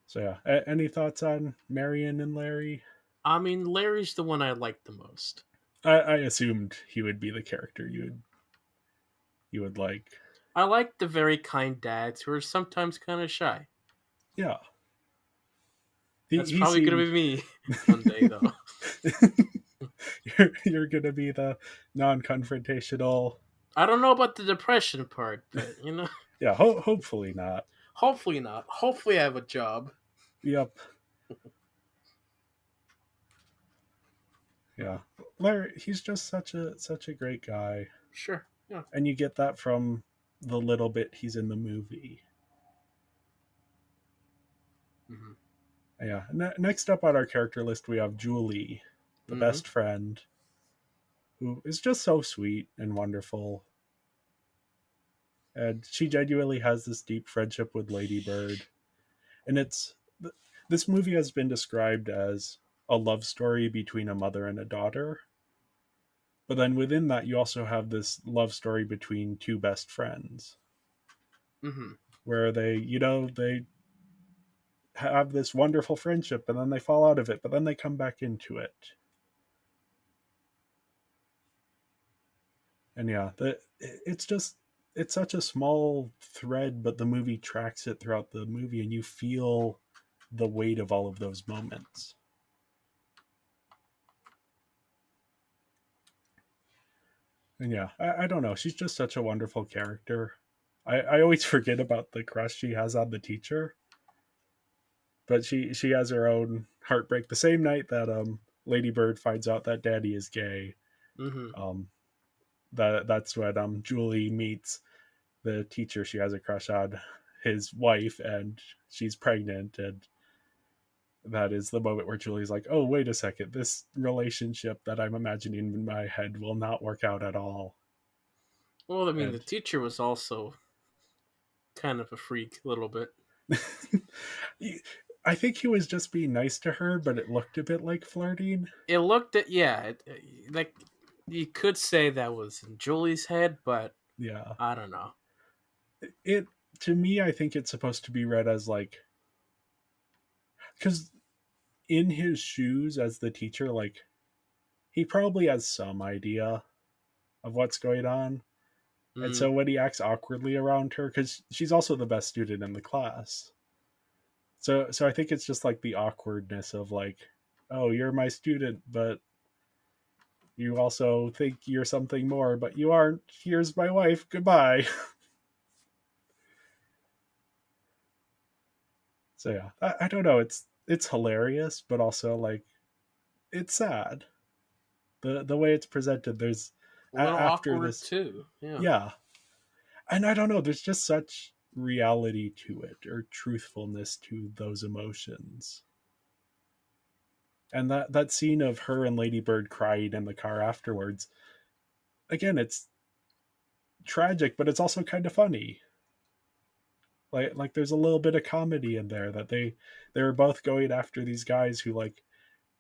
Speaker 5: So yeah, any thoughts on Marion and Larry?
Speaker 6: I mean, Larry's the one I like the most.
Speaker 5: I assumed he would be the character you would like.
Speaker 6: I like the very kind dads who are sometimes kind of shy.
Speaker 5: Yeah,
Speaker 6: That's
Speaker 5: he
Speaker 6: probably going to
Speaker 5: seemed.
Speaker 6: be me one day, though.
Speaker 5: You're gonna be the non-confrontational.
Speaker 6: I don't know about the depression part, but,
Speaker 5: Yeah, hopefully not.
Speaker 6: hopefully not. Hopefully I have a job.
Speaker 5: Yep. Yeah, Larry. He's just such a great guy.
Speaker 6: Sure. Yeah.
Speaker 5: And you get that from the little bit he's in the movie.
Speaker 6: Mm-hmm.
Speaker 5: Yeah. Next up on our character list, we have Julie, the best friend, who is just so sweet and wonderful. And she genuinely has this deep friendship with Lady Bird. And this movie has been described as a love story between a mother and a daughter. But then within that, you also have this love story between two best friends.
Speaker 6: Mm-hmm.
Speaker 5: Where they have this wonderful friendship and then they fall out of it, but then they come back into it. And yeah, it's such a small thread, but the movie tracks it throughout the movie and you feel the weight of all of those moments. And yeah, I don't know. She's just such a wonderful character. I always forget about the crush she has on the teacher. But she has her own heartbreak the same night that Lady Bird finds out that Daddy is gay.
Speaker 6: Mm-hmm.
Speaker 5: That's when Julie meets the teacher she has a crush on, his wife, and she's pregnant, and that is the moment where Julie's like, oh, wait a second, this relationship that I'm imagining in my head will not work out at all.
Speaker 6: Well, I mean,
Speaker 5: And
Speaker 6: the teacher was also kind of a freak, a little bit.
Speaker 5: I think he was just being nice to her, but it looked a bit like flirting.
Speaker 6: It looked at, yeah, like you could say that was in Julie's head, but
Speaker 5: Yeah.
Speaker 6: I don't know.
Speaker 5: It, to me, I think it's supposed to be read as like, because in his shoes as the teacher, like, he probably has some idea of what's going on. And so when he acts awkwardly around her, because she's also the best student in the class. So I think it's just like the awkwardness of like, oh, you're my student, but you also think you're something more, but you aren't. Here's my wife. Goodbye. So yeah, I don't know. It's hilarious, but also like it's sad. The way it's presented. There's
Speaker 6: a little
Speaker 5: after
Speaker 6: awkward
Speaker 5: this,
Speaker 6: too.
Speaker 5: yeah, and I don't know. There's just such reality to it or truthfulness to those emotions. And that scene of her and Lady Bird crying in the car afterwards, again, it's tragic, but it's also kind of funny. Like there's a little bit of comedy in there that they were both going after these guys who like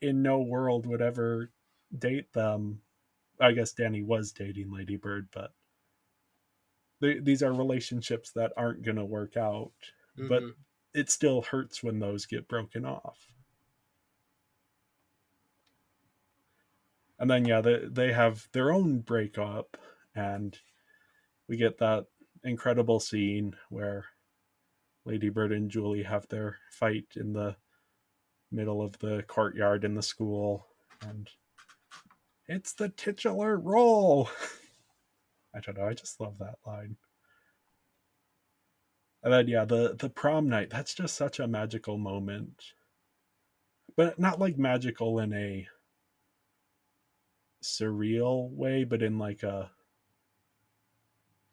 Speaker 5: in no world would ever date them. I guess Danny was dating Lady Bird, but these are relationships that aren't going to work out. But it still hurts when those get broken off. And then yeah, they have their own breakup, and we get that incredible scene where Lady Bird and Julie have their fight in the middle of the courtyard in the school, and it's the titular role. I don't know, I just love that line. And then yeah, the prom night, that's just such a magical moment. But not like magical in a surreal way, but in like a,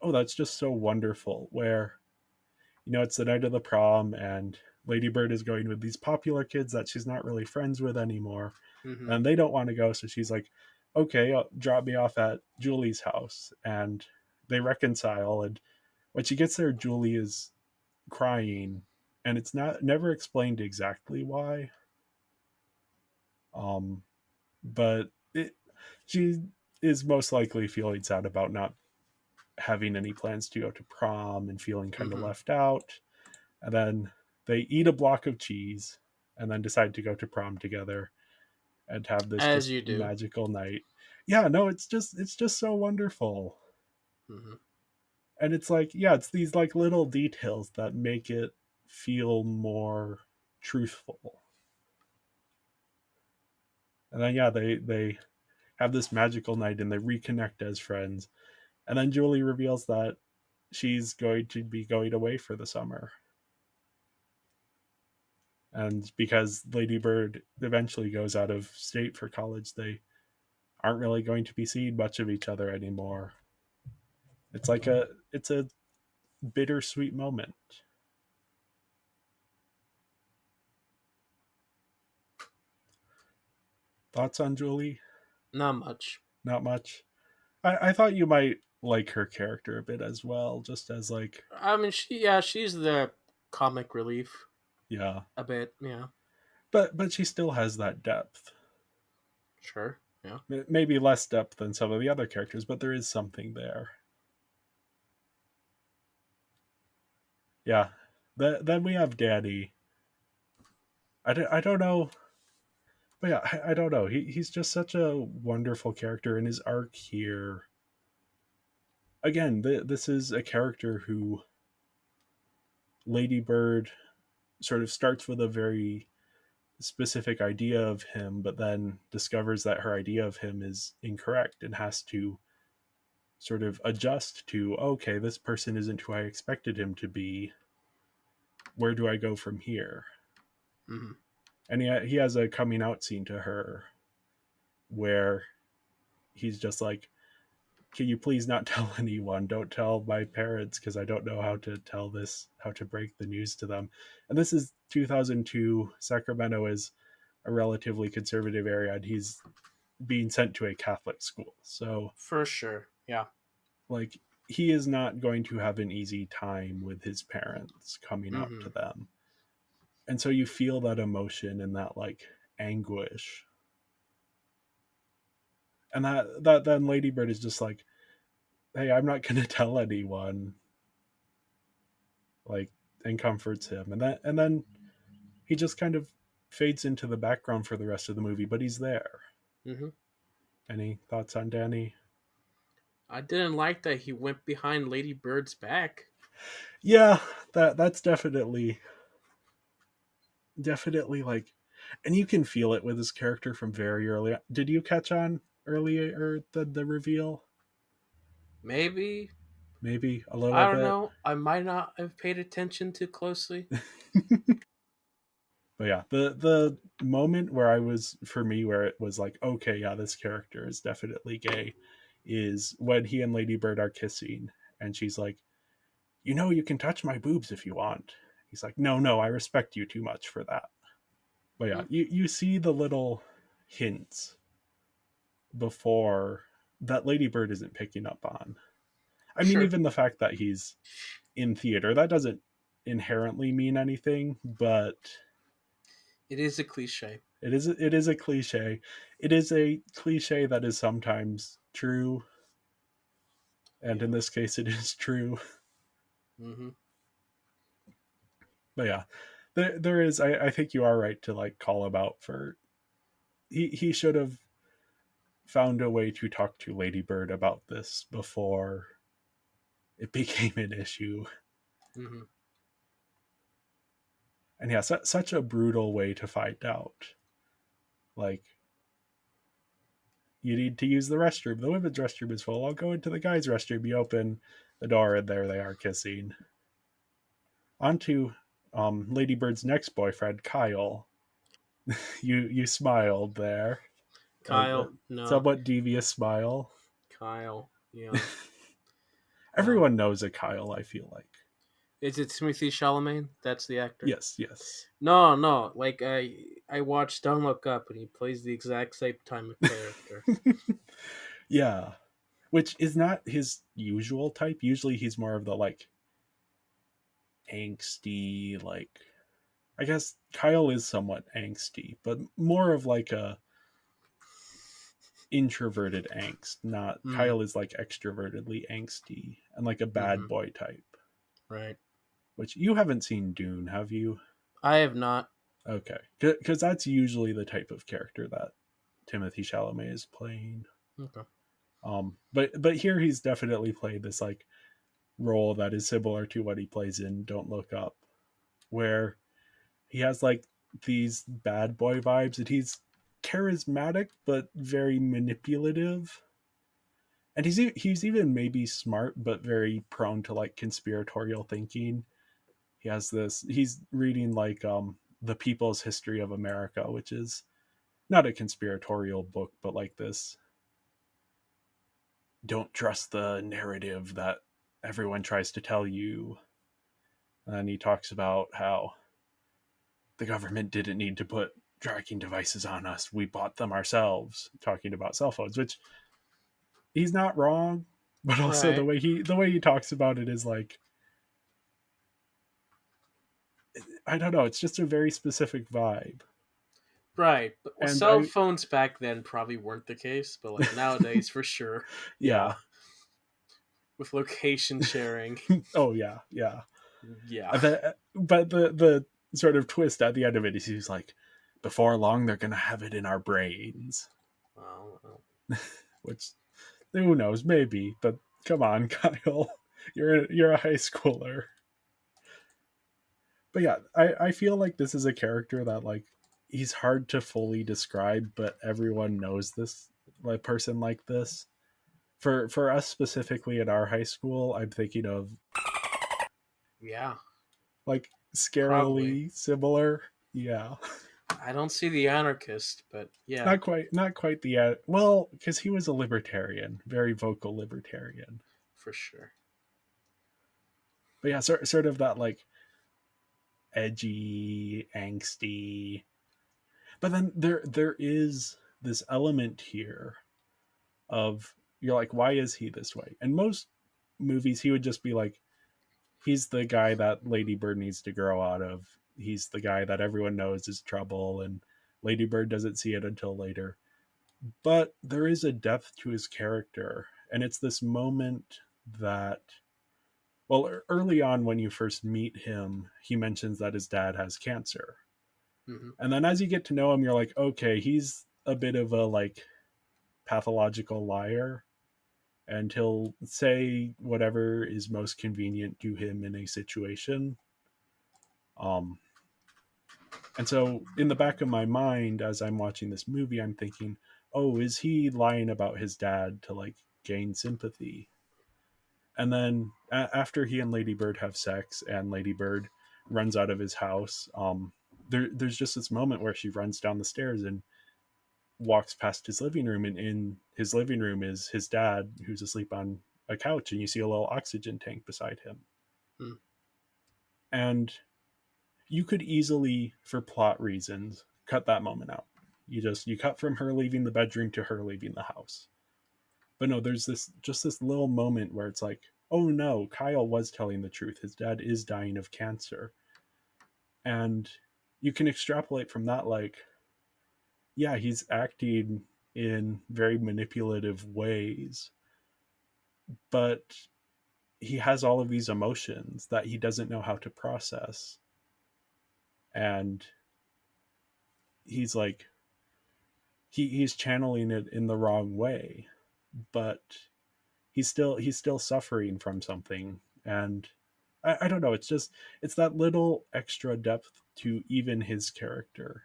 Speaker 5: oh, that's just so wonderful, where it's the night of the prom, and Lady Bird is going with these popular kids that she's not really friends with anymore,
Speaker 6: Mm-hmm.
Speaker 5: and they don't want to go, so she's like, okay, drop me off at Julie's house, and they reconcile. And when she gets there, Julie is crying, and it's never explained exactly why, but she is most likely feeling sad about not having any plans to go to prom and feeling kind of
Speaker 6: Mm-hmm.
Speaker 5: left out. And then they eat a block of cheese and then decide to go to prom together and have this
Speaker 6: As
Speaker 5: just
Speaker 6: you do.
Speaker 5: magical night. Yeah, no, it's just so wonderful.
Speaker 6: Mm-hmm.
Speaker 5: And it's like, yeah, it's these like little details that make it feel more truthful. And then yeah, they have this magical night and they reconnect as friends. And then Julie reveals that she's going to be going away for the summer. And because Lady Bird eventually goes out of state for college, they aren't really going to be seeing much of each other anymore. It's a bittersweet moment. Thoughts on Julie?
Speaker 6: Not much.
Speaker 5: Not much. I thought you might like her character a bit as well, just as like,
Speaker 6: I mean, she's the comic relief
Speaker 5: yeah.
Speaker 6: a bit. Yeah,
Speaker 5: But she still has that depth.
Speaker 6: sure. Yeah.
Speaker 5: Maybe less depth than some of the other characters, but there is something there. Yeah. Then we have Danny. I don't know, but yeah, I don't know. He's just such a wonderful character, and his arc here. Again, this is a character who Lady Bird sort of starts with a very specific idea of him, but then discovers that her idea of him is incorrect and has to sort of adjust to, okay, this person isn't who I expected him to be. Where do I go from here?
Speaker 6: Mm-hmm.
Speaker 5: And he has a coming out scene to her where he's just like, can you please not tell anyone? Don't tell my parents, because I don't know how to break the news to them. And this is 2002. Sacramento is a relatively conservative area, and he's being sent to a Catholic school. So,
Speaker 6: For sure. Yeah.
Speaker 5: like, he is not going to have an easy time with his parents coming out
Speaker 6: Mm-hmm.
Speaker 5: to them. And so you feel that emotion and that, like, anguish. And that then Lady Bird is just like, hey, I'm not going to tell anyone, like, and comforts him. And then he just kind of fades into the background for the rest of the movie, but he's there.
Speaker 6: Mm-hmm.
Speaker 5: Any thoughts on Danny?
Speaker 6: I didn't like that he went behind Lady Bird's back.
Speaker 5: Yeah, that's definitely like, and you can feel it with his character from very early on. Did you catch on earlier the reveal?
Speaker 6: Maybe.
Speaker 5: Maybe a
Speaker 6: I
Speaker 5: little
Speaker 6: don't
Speaker 5: bit.
Speaker 6: know. I might not have paid attention too closely.
Speaker 5: But yeah, the moment where I was, for me, where it was like, okay, yeah, this character is definitely gay, is when he and Lady Bird are kissing, and she's like, you can touch my boobs if you want. He's like, no, I respect you too much for that. But yeah, you see the little hints before that Lady Bird isn't picking up on. I mean,
Speaker 6: Sure.
Speaker 5: even the fact that he's in theater, that doesn't inherently mean anything, but
Speaker 6: It is a cliche.
Speaker 5: it is a cliche. It is a cliche that is sometimes true, and in
Speaker 6: Yeah.
Speaker 5: this case, it is true.
Speaker 6: Mm-hmm.
Speaker 5: But yeah, there is. I think you are right to like call him out for. He should have found a way to talk to Lady Bird about this before it became an issue.
Speaker 6: Mm-hmm.
Speaker 5: And yeah, such a brutal way to find out. Like, you need to use the restroom. The women's restroom is full. I'll go into the guys' restroom. You open the door, and there they are kissing. On to Lady Bird's next boyfriend, Kyle. You smiled there.
Speaker 6: Kyle, no.
Speaker 5: Somewhat devious smile.
Speaker 6: Kyle, yeah.
Speaker 5: Everyone knows a Kyle, I feel like.
Speaker 6: Is it Timothy Chalamet? That's the actor?
Speaker 5: Yes.
Speaker 6: No. Like, I watched Don't Look Up, and he plays the exact same type of character.
Speaker 5: Yeah. Which is not his usual type. Usually he's more of the, like, angsty, like... I guess Kyle is somewhat angsty, but more of, like, a introverted angst. Not... Kyle is, like, extrovertedly angsty and, like, a bad boy type.
Speaker 6: Right.
Speaker 5: Which, you haven't seen Dune, have you?
Speaker 6: I have not.
Speaker 5: Okay. Because that's usually the type of character that Timothy Chalamet is playing.
Speaker 6: Okay.
Speaker 5: But here he's definitely played this, like, role that is similar to what he plays in Don't Look Up, where he has, like, these bad boy vibes, and he's charismatic but very manipulative. And he's even maybe smart but very prone to, like, conspiratorial thinking. He's reading, like, The People's History of America, which is not a conspiratorial book, but like this, don't trust the narrative that everyone tries to tell you. And he talks about how the government didn't need to put tracking devices on us. We bought them ourselves, talking about cell phones, which he's not wrong, but also the way he talks about it is like, I don't know, it's just a very specific vibe.
Speaker 6: Right. But cell phones back then probably weren't the case, but like nowadays for sure.
Speaker 5: Yeah.
Speaker 6: With location sharing.
Speaker 5: Oh yeah.
Speaker 6: Yeah.
Speaker 5: But the sort of twist at the end of it is he's like, before long they're gonna have it in our brains.
Speaker 6: Well.
Speaker 5: Which, who knows, maybe, but come on, Kyle. You're a high schooler. But yeah, I feel like this is a character that, like, he's hard to fully describe, but everyone knows this, like, person like this. For us specifically in our high school, I'm thinking of,
Speaker 6: yeah,
Speaker 5: like, scarily probably similar. Yeah.
Speaker 6: I don't see the anarchist, but yeah,
Speaker 5: not quite the well, because he was a libertarian, very vocal libertarian,
Speaker 6: for sure.
Speaker 5: But yeah, sort of that, like, edgy, angsty. But then there is this element here of, you're like, why is he this way? And most movies, he would just be like, he's the guy that Lady Bird needs to grow out of. He's the guy that everyone knows is trouble, and Lady Bird doesn't see it until later. But there is a depth to his character, and it's this moment that, well, early on when you first meet him, he mentions that his dad has cancer. Mm-hmm. And then as you get to know him, you're like, okay, he's a bit of a, like, pathological liar, and he'll say whatever is most convenient to him in a situation. And so in the back of my mind, as I'm watching this movie, I'm thinking, oh, is he lying about his dad to, like, gain sympathy? And then after he and Lady Bird have sex and Lady Bird runs out of his house, there's just this moment where she runs down the stairs and walks past his living room, and in his living room is his dad, who's asleep on a couch, and you see a little oxygen tank beside him. And you could easily, for plot reasons, cut that moment out. You cut from her leaving the bedroom to her leaving the house. But no, there's this little moment where it's like, oh no, Kyle was telling the truth. His dad is dying of cancer. And you can extrapolate from that, like, yeah, he's acting in very manipulative ways, but he has all of these emotions that he doesn't know how to process. And he's like, he's channeling it in the wrong way, but he's still suffering from something. And I don't know, it's that little extra depth to even his character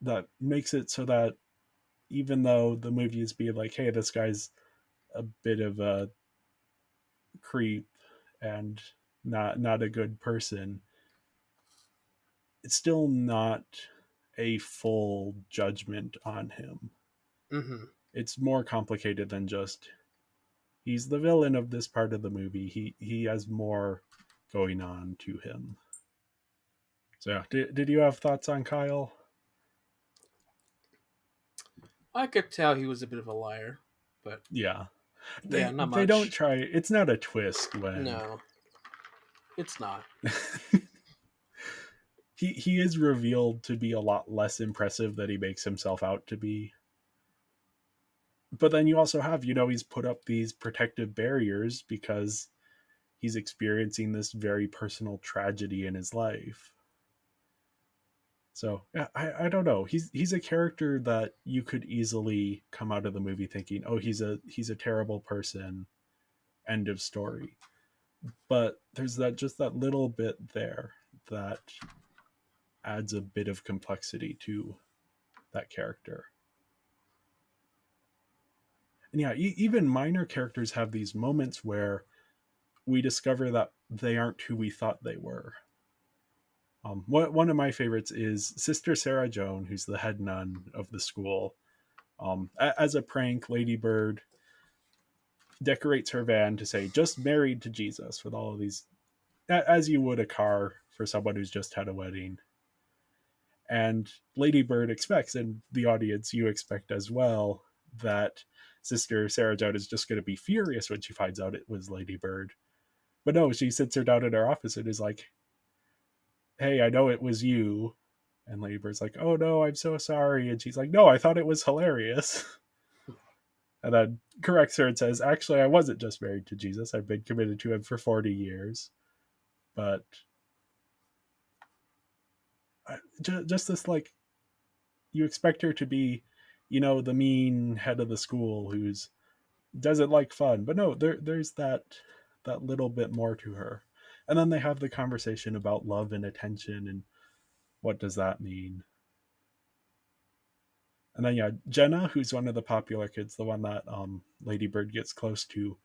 Speaker 5: that makes it so that even though the movie is being like, hey, this guy's a bit of a creep and not a good person, it's still not a full judgment on him.
Speaker 6: Mm-hmm.
Speaker 5: It's more complicated than just he's the villain of this part of the movie. He has more going on to him. So yeah, did you have thoughts on Kyle?
Speaker 6: I could tell he was a bit of a liar, but
Speaker 5: Yeah.
Speaker 6: yeah, not
Speaker 5: They don't
Speaker 6: much.
Speaker 5: try, it's not a twist when
Speaker 6: No, it's not.
Speaker 5: he is revealed to be a lot less impressive than he makes himself out to be. But then you also have, he's put up these protective barriers because he's experiencing this very personal tragedy in his life. So yeah, I don't know. He's a character that you could easily come out of the movie thinking, oh, he's a terrible person. End of story. But there's that little bit there that adds a bit of complexity to that character. And yeah, even minor characters have these moments where we discover that they aren't who we thought they were. One of my favorites is Sister Sarah Joan, who's the head nun of the school. As a prank, Lady Bird decorates her van to say "just married to Jesus" with all of these, as you would a car for someone who's just had a wedding. And Lady Bird expects, and the audience, you expect as well, that Sister Sarah Joan is just going to be furious when she finds out it was Lady Bird. But no, she sits her down in her office and is like, hey, I know it was you. And Lady Bird's like, oh no, I'm so sorry. And she's like, no, I thought it was hilarious. And then corrects her and says, actually, I wasn't just married to Jesus. I've been committed to him for 40 years. But just this, like, you expect her to be, the mean head of the school who's doesn't like fun. But no, there's that little bit more to her. And then they have the conversation about love and attention and what does that mean. And then yeah, Jenna, who's one of the popular kids, the one that Lady Bird gets close to,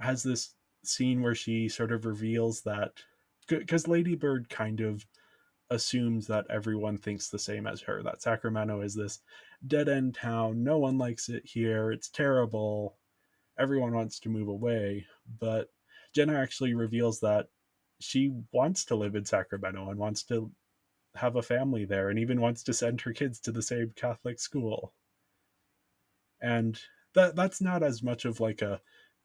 Speaker 5: has this scene where she sort of reveals that because Lady Bird kind of assumes that everyone thinks the same as her, that Sacramento is this dead end town, no one likes it here, it's terrible, everyone wants to move away. But Jenna actually reveals that she wants to live in Sacramento and wants to have a family there and even wants to send her kids to the same Catholic school. And that's not as much of like a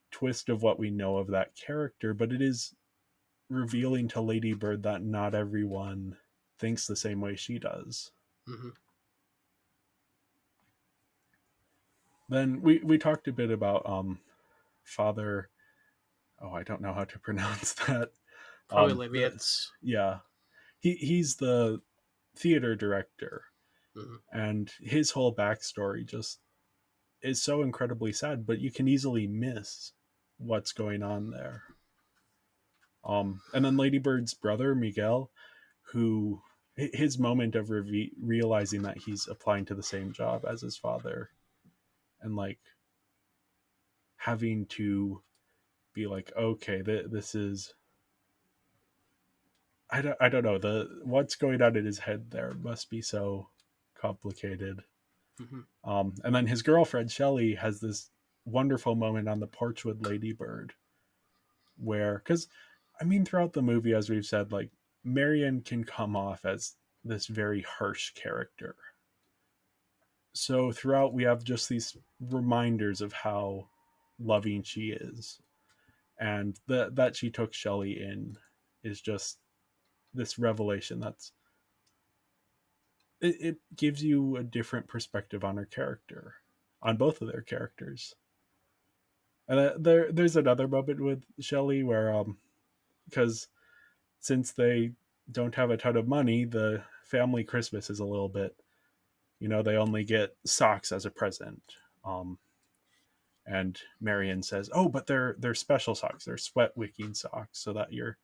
Speaker 5: twist of what we know of that character, but it is revealing to Lady Bird that not everyone thinks the same way she does.
Speaker 6: Mm-hmm.
Speaker 5: Then we talked a bit about Father, oh, I don't know how to pronounce that.
Speaker 6: Probably Leviat's.
Speaker 5: Yeah. He's the theater director.
Speaker 6: Mm-hmm.
Speaker 5: And his whole backstory just is so incredibly sad, but you can easily miss what's going on there. And then Lady Bird's brother, Miguel, who his moment of realizing that he's applying to the same job as his father and like having to be like, okay, this is, I don't know, what's going on in his head there must be so complicated.
Speaker 6: Mm-hmm.
Speaker 5: And then his girlfriend Shelley has this wonderful moment on the porch with Lady Bird where, because I mean, throughout the movie, as we've said, like Marion can come off as this very harsh character. So throughout, we have just these reminders of how loving she is, and that she took Shelley in is just this revelation that's it gives you a different perspective on her character, on both of their characters. And there's another moment with Shelley where because since they don't have a ton of money, the family Christmas is a little bit they only get socks as a present. And Marion says, "Oh, but they're special socks. They're sweat wicking socks, so that your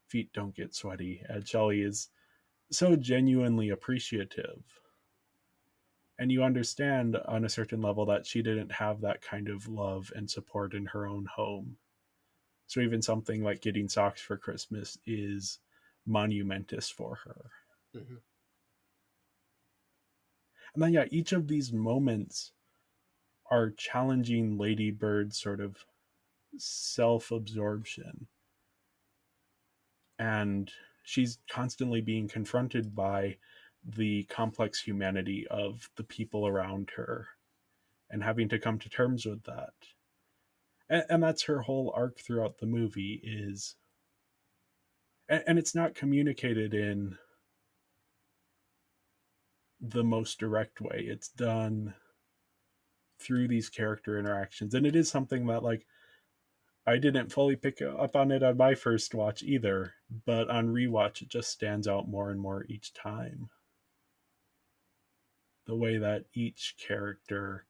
Speaker 5: feet don't get sweaty." And Shelley is so genuinely appreciative, and you understand on a certain level that she didn't have that kind of love and support in her own home. So even something like getting socks for Christmas is monumentous for her.
Speaker 6: Mm-hmm.
Speaker 5: And then, yeah, each of these moments are challenging Lady Bird's sort of self absorption. And she's constantly being confronted by the complex humanity of the people around her and having to come to terms with that. And that's her whole arc throughout the movie is, and it's not communicated in the most direct way. It's done through these character interactions, and it is something that, like, I didn't fully pick up on it on my first watch either, but on rewatch it just stands out more and more each time. The way that each character,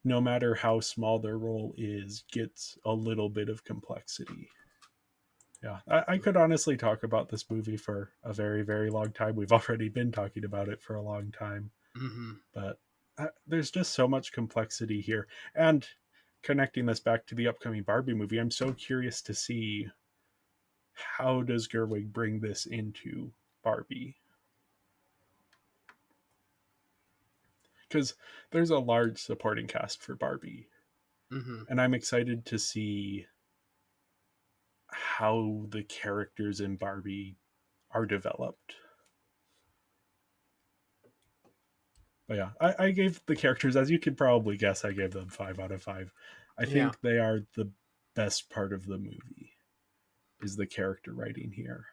Speaker 5: no matter how small their role is, gets a little bit of complexity. Yeah, I could honestly talk about this movie for a very, very long time. We've already been talking about it for a long time,
Speaker 6: Mm-hmm.
Speaker 5: but there's just so much complexity here. And connecting this back to the upcoming Barbie movie, I'm so curious to see how does Gerwig bring this into Barbie, because there's a large supporting cast for Barbie,
Speaker 6: Mm-hmm.
Speaker 5: and I'm excited to see how the characters in Barbie are developed. But yeah, I gave the characters, as you could probably guess, I gave them 5 out of 5. I
Speaker 6: Yeah.
Speaker 5: think they are the best part of the movie, is the character writing here.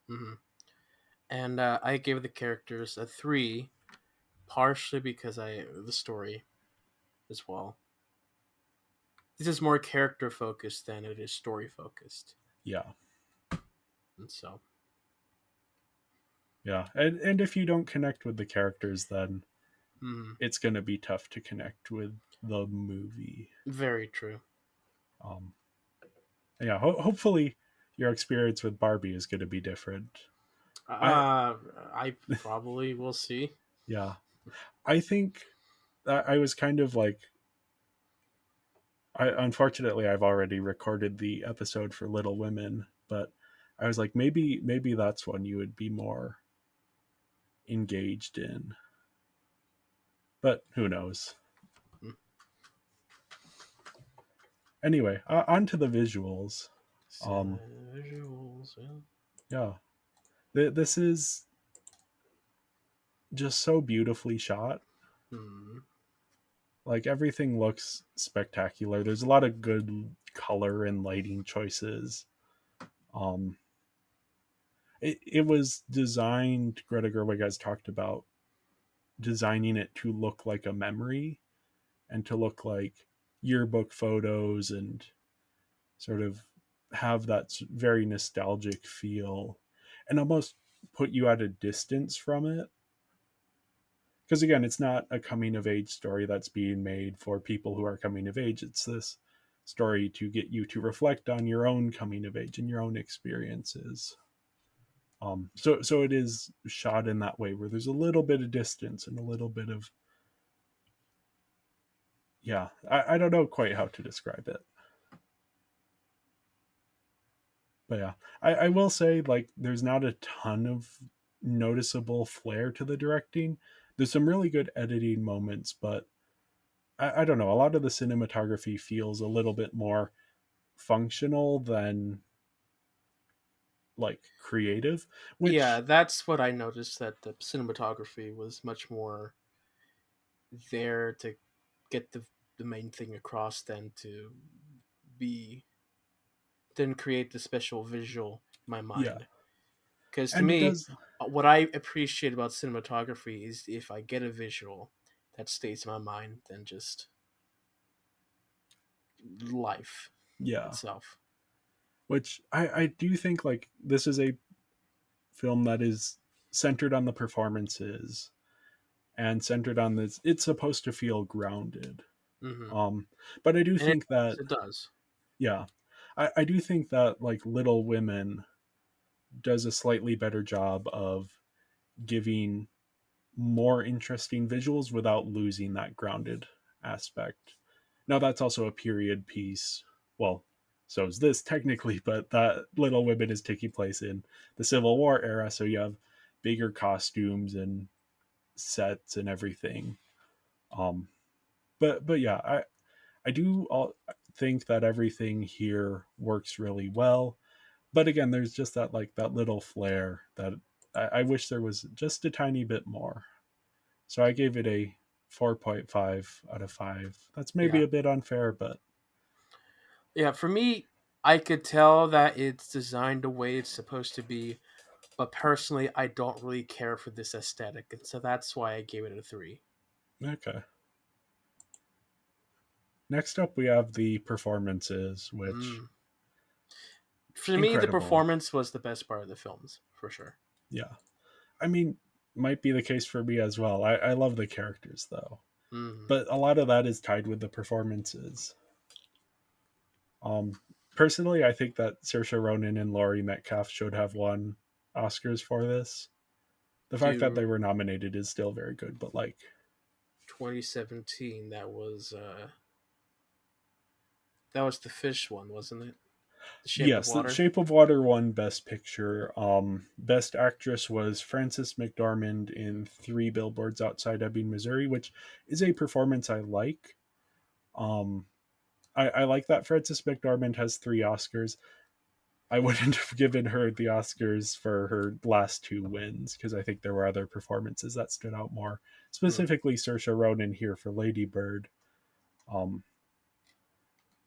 Speaker 6: Mm-hmm. And I gave the characters a 3, partially because the story as well. This is more character focused than it is story focused,
Speaker 5: Yeah.
Speaker 6: and so
Speaker 5: Yeah. And if you don't connect with the characters, then it's going to be tough to connect with the movie.
Speaker 6: Very true.
Speaker 5: Yeah, hopefully your experience with Barbie is going to be different.
Speaker 6: I probably will see.
Speaker 5: Yeah. I think that I was kind of like, unfortunately I've already recorded the episode for Little Women, but I was like, maybe that's one you would be more engaged in. But who knows? Anyway, on to the visuals.
Speaker 6: Visuals,
Speaker 5: Yeah. This is just so beautifully shot. Like, everything looks spectacular. There's a lot of good color and lighting choices. It was designed, Greta Gerwig has talked about designing it to look like a memory and to look like yearbook photos and sort of have that very nostalgic feel and almost put you at a distance from it. Because again, it's not a coming of age story that's being made for people who are coming of age. It's this story to get you to reflect on your own coming of age and your own experiences. So it is shot in that way where there's a little bit of distance and a little bit of, yeah, I don't know quite how to describe it. But yeah, I will say, like, there's not a ton of noticeable flair to the directing. There's some really good editing moments, but I don't know. A lot of the cinematography feels a little bit more functional than like creative. Which,
Speaker 6: yeah, that's what I noticed, that the cinematography was much more there to get the main thing across than to be then create the special visual in my
Speaker 5: yeah,
Speaker 6: mind. Because to
Speaker 5: and it
Speaker 6: me,
Speaker 5: does.
Speaker 6: what I appreciate about cinematography is if I get a visual that stays in my mind than just life
Speaker 5: Yeah,
Speaker 6: itself.
Speaker 5: which I do think, like, this is a film that is centered on the performances, and centered on this. It's supposed to feel grounded.
Speaker 6: Mm-hmm.
Speaker 5: But I do
Speaker 6: And
Speaker 5: think that,
Speaker 6: it does.
Speaker 5: yeah, I do think that like Little Women does a slightly better job of giving more interesting visuals without losing that grounded aspect. Now that's also a period piece. Well, so is this technically, but that Little Women is taking place in the Civil War era, so you have bigger costumes and sets and everything. Um, but yeah, I do think that everything here works really well. But again, there's just that like that little flair that I wish there was just a tiny bit more. So I gave it a 4.5 out of 5. That's maybe
Speaker 6: Yeah.
Speaker 5: a bit unfair, but
Speaker 6: Yeah, for me, I could tell that it's designed the way it's supposed to be, but personally, I don't really care for this aesthetic, and so that's why I gave it a 3.
Speaker 5: okay. Next up, we have the performances, which
Speaker 6: Mm. For me, the
Speaker 5: incredible.
Speaker 6: performance was the best part of the films, for sure.
Speaker 5: Yeah. I mean, might be the case for me as well. I love the characters, though.
Speaker 6: Mm.
Speaker 5: But a lot of that is tied with the performances. Um, Personally, I think that Saoirse Ronan and Laurie Metcalf should have won Oscars for this. The fact that they
Speaker 6: Do
Speaker 5: were nominated is still very good, but like
Speaker 6: 2017, that was the fish one, wasn't it? The Shape of
Speaker 5: yes, the
Speaker 6: Water.
Speaker 5: Shape of Water won Best Picture. Best Actress was Frances McDormand in Three Billboards Outside Ebbing, Missouri, which is a performance I like. Um, I like that Frances McDormand has 3 Oscars. I wouldn't have given her the Oscars for her last 2 wins because I think there were other performances that stood out more.
Speaker 6: Mm.
Speaker 5: Specifically, Saoirse Ronan here for Lady Bird. Um,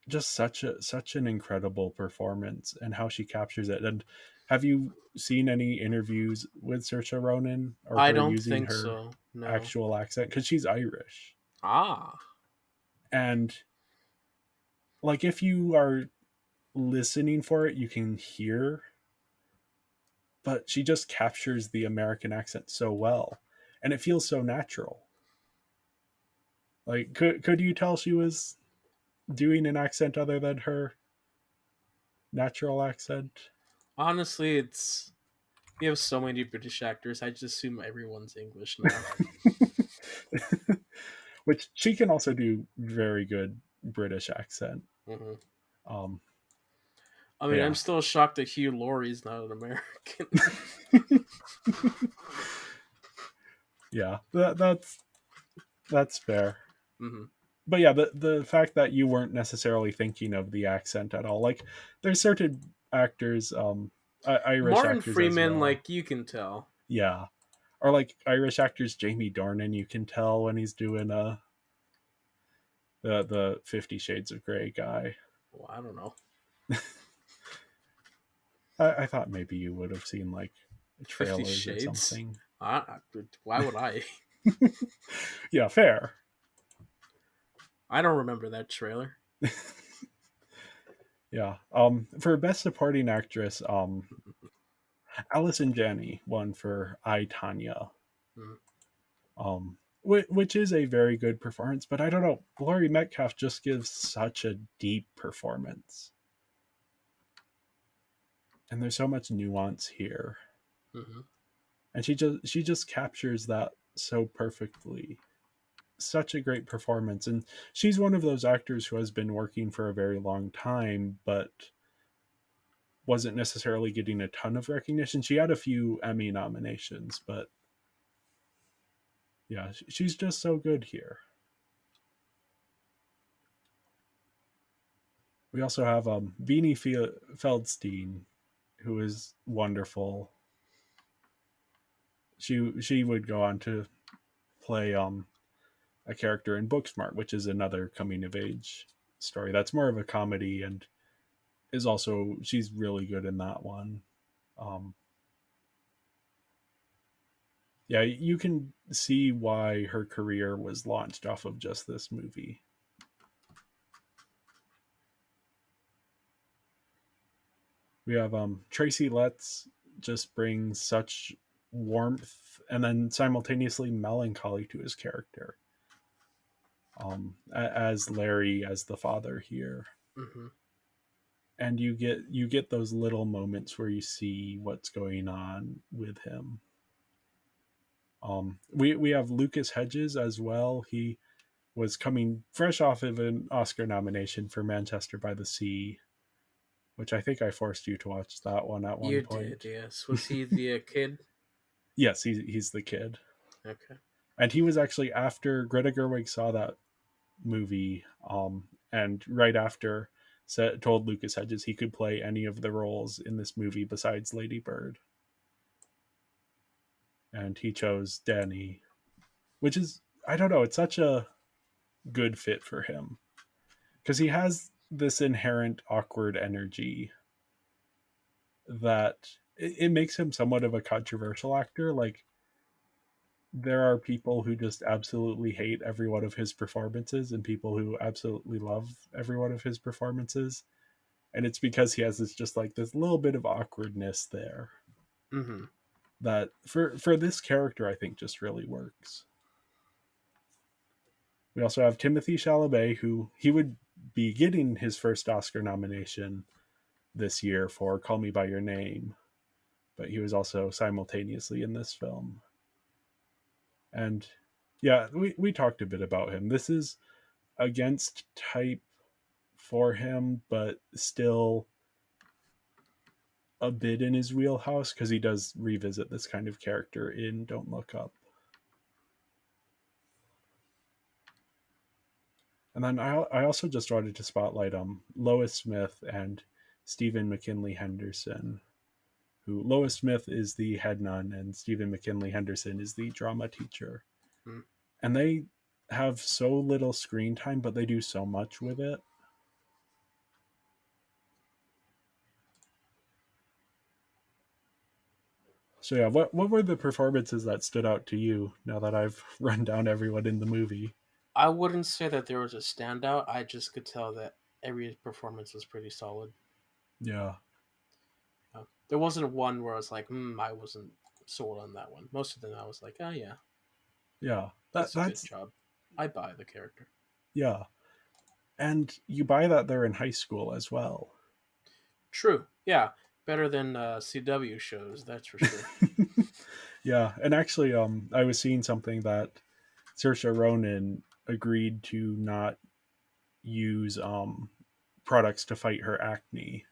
Speaker 5: just such an incredible performance and how she captures it. And have you seen any interviews with Saoirse Ronan or
Speaker 6: I
Speaker 5: her
Speaker 6: don't
Speaker 5: using
Speaker 6: think
Speaker 5: her
Speaker 6: so. No.
Speaker 5: actual accent? Because she's Irish,
Speaker 6: Ah.
Speaker 5: and like if you are listening for it, you can hear, but she just captures the American accent so well, and it feels so natural. Like, could you tell she was doing an accent other than her natural accent?
Speaker 6: Honestly, it's we have so many British actors. I just assume everyone's English now.
Speaker 5: Which she can also do very good British accent.
Speaker 6: Hmm.
Speaker 5: Um,
Speaker 6: I
Speaker 5: but
Speaker 6: mean, I'm
Speaker 5: yeah,
Speaker 6: still shocked that Hugh Laurie's not an American.
Speaker 5: yeah, that's fair.
Speaker 6: Hmm.
Speaker 5: But yeah, the fact that you weren't necessarily thinking of the accent at all, like there's certain actors, Irish
Speaker 6: Martin
Speaker 5: actors as
Speaker 6: Freeman,
Speaker 5: well.
Speaker 6: like you can tell.
Speaker 5: Yeah, or like Irish actors, Jamie Dornan, you can tell when he's doing the 50 Shades of Grey guy.
Speaker 6: Well, I don't know.
Speaker 5: I thought maybe you would have seen like
Speaker 6: 50
Speaker 5: trailers or
Speaker 6: Shades?
Speaker 5: something.
Speaker 6: Why would I?
Speaker 5: Yeah, fair.
Speaker 6: I don't remember that trailer.
Speaker 5: Yeah. For best supporting actress, Allison Janney won for I Tanya.
Speaker 6: Mhm.
Speaker 5: Which is a very good performance, but I don't know. Laurie Metcalf just gives such a deep performance, and there's so much nuance here,
Speaker 6: Hmm.
Speaker 5: and she just captures that so perfectly. Such a great performance, and she's one of those actors who has been working for a very long time, but wasn't necessarily getting a ton of recognition. She had a few Emmy nominations, but yeah, she's just so good here. We also have Beanie Feldstein, who is wonderful. She would go on to play a character in Booksmart, which is another coming of age story. That's more of a comedy and is also she's really good in that one. Um, yeah, you can see why her career was launched off of just this movie. We have Tracy Letts just brings such warmth and then simultaneously melancholy to his character. As Larry, as the father here.
Speaker 6: Mm-hmm.
Speaker 5: And you get those little moments where you see what's going on with him. We have Lucas Hedges as well. He was coming fresh off of an Oscar nomination for Manchester by the Sea, which I think I forced you to watch that one at one
Speaker 6: You
Speaker 5: point.
Speaker 6: did, yes. Was he the kid?
Speaker 5: Yes, he's the kid.
Speaker 6: Okay.
Speaker 5: And he was actually, after Greta Gerwig saw that movie, and right after, told Lucas Hedges he could play any of the roles in this movie besides Lady Bird. And he chose Danny, which is, I don't know, it's such a good fit for him because he has this inherent awkward energy that it makes him somewhat of a controversial actor. Like, there are people who just absolutely hate every one of his performances and people who absolutely love every one of his performances, and it's because he has this, just like, this little bit of awkwardness there.
Speaker 6: Mm-hmm.
Speaker 5: That for this character, I think, just really works. We also have Timothée Chalamet, who he would be getting his first Oscar nomination this year for Call Me by Your Name, but he was also simultaneously in this film. And yeah, we talked a bit about him. This is against type for him, but still a bit in his wheelhouse because he does revisit this kind of character in Don't Look Up. And then I also just wanted to spotlight Lois Smith and Stephen McKinley Henderson, who Lois Smith is the head nun and Stephen McKinley Henderson is the drama teacher.
Speaker 6: Mm.
Speaker 5: And they have so little screen time, but they do so much with it. So yeah, what were the performances that stood out to you now that I've run down everyone in the movie?
Speaker 6: I wouldn't say that there was a standout. I just could tell that every performance was pretty solid.
Speaker 5: Yeah.
Speaker 6: There wasn't one where I was like, I wasn't sold on that one. Most of them I was like, oh yeah.
Speaker 5: Yeah.
Speaker 6: That's a good job. I buy the character.
Speaker 5: Yeah. And you buy that they're in high school as well.
Speaker 6: True. Yeah. Better than CW shows, that's for sure.
Speaker 5: Yeah. And actually, I was seeing something that Saoirse Ronan agreed to not use products to fight her acne.